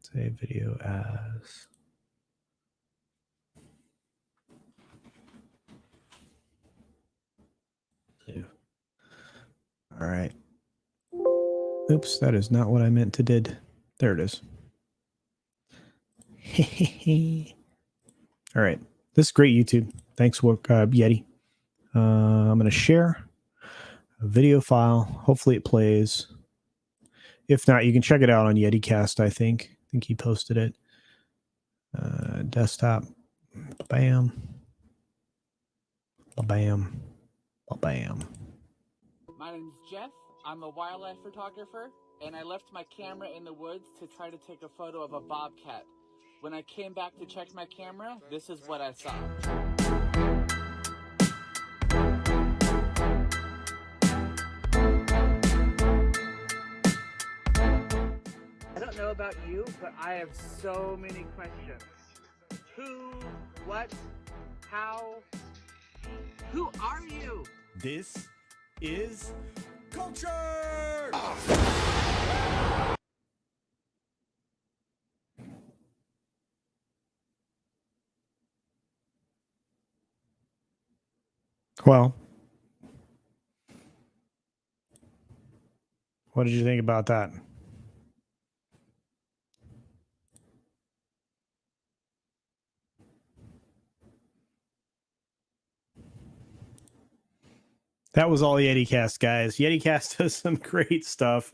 Save video as... All right. Oops, that is not what I meant to did. There it is. All right. This is great, YouTube. Thanks, Yeti. I'm going to share a video file. Hopefully it plays. If not, you can check it out on YetiCast, I think. I think he posted it. Desktop. Bam. Bam. Bam. My name's Jeff. I'm a wildlife photographer, and I left my camera in the woods to try to take a photo of a bobcat. When I came back to check my camera, this is what I saw. I don't know about you, but I have so many questions. Who, what, how, who are you? This is culture! Well, what did you think about that? That was all YetiCast, guys. YetiCast does some great stuff,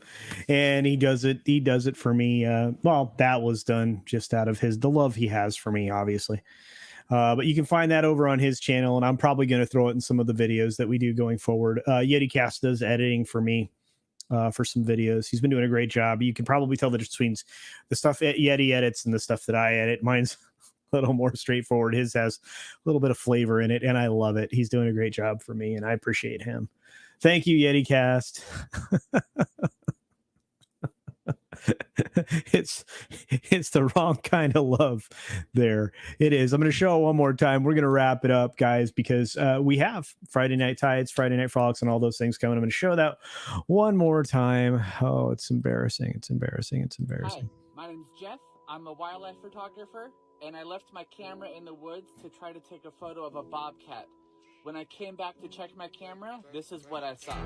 and he does it for me. Well, that was done just out of the love he has for me, obviously. But you can find that over on his channel, and I'm probably going to throw it in some of the videos that we do going forward. YetiCast does editing for me for some videos. He's been doing a great job. You can probably tell the difference between the stuff Yeti edits and the stuff that I edit. Mine's a little more straightforward. His has a little bit of flavor in it, and I love it. He's doing a great job for me, and I appreciate him. Thank you, YetiCast. It's the wrong kind of love there. It is. I'm going to show it one more time. We're going to wrap it up, guys, because we have Friday Night Tides, Friday Night Frolics, and all those things coming. I'm going to show that one more time. Oh, it's embarrassing. It's embarrassing. It's embarrassing. Hi, my name's Jeff. I'm a wildlife photographer, and I left my camera in the woods to try to take a photo of a bobcat. When I came back to check my camera, this is what I saw.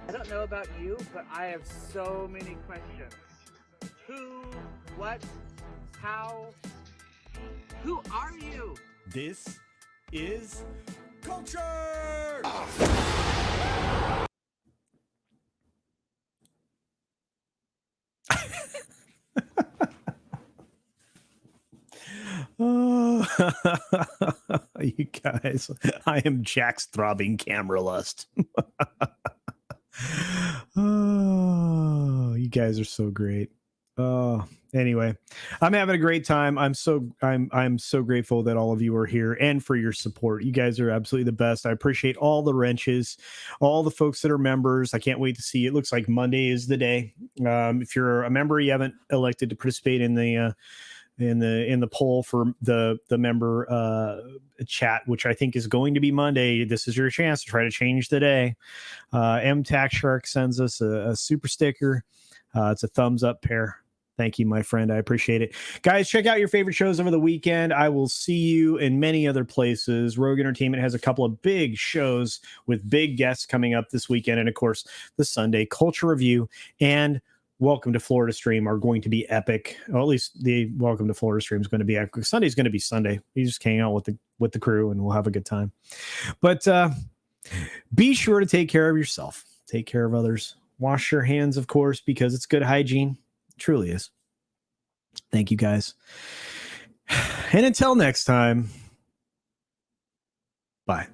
I don't know about you, but I have so many questions. Who, what, how, who are you? This is Culture! Oh, you guys, I am Jack's throbbing camera lust. Oh, you guys are so great. Anyway, I'm having a great time. I'm so grateful that all of you are here and for your support. You guys are absolutely the best. I appreciate all the wrenches, all the folks that are members. I can't wait to see. It looks like Monday is the day. If you're a member, you haven't elected to participate in the poll for the member chat, which I think is going to be Monday. This is your chance to try to change the day. M Tax Shark sends us a super sticker. It's a thumbs up pair. Thank you, my friend. I appreciate it. Guys, check out your favorite shows over the weekend. I will see you in many other places. Rogue Entertainment has a couple of big shows with big guests coming up this weekend. And of course, the Sunday Culture Review and Welcome to Florida stream are going to be epic. Well, at least the Welcome to Florida stream is going to be epic. Sunday's going to be Sunday. You just hang out with the crew and we'll have a good time. But be sure to take care of yourself. Take care of others. Wash your hands, of course, because it's good hygiene. It truly is. Thank you, guys. And until next time, bye.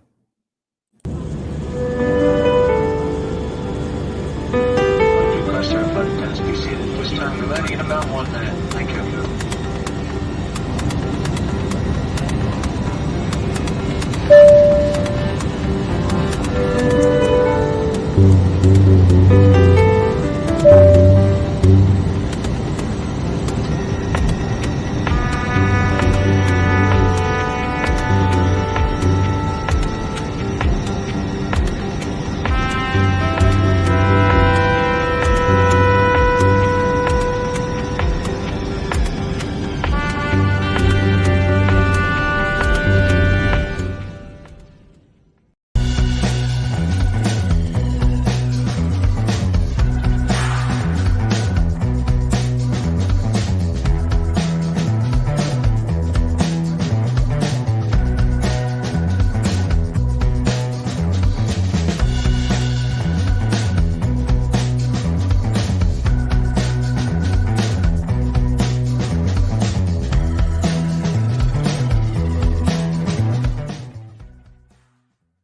Podcast, be seated. This time, we're landing in about 1 minute. Thank you.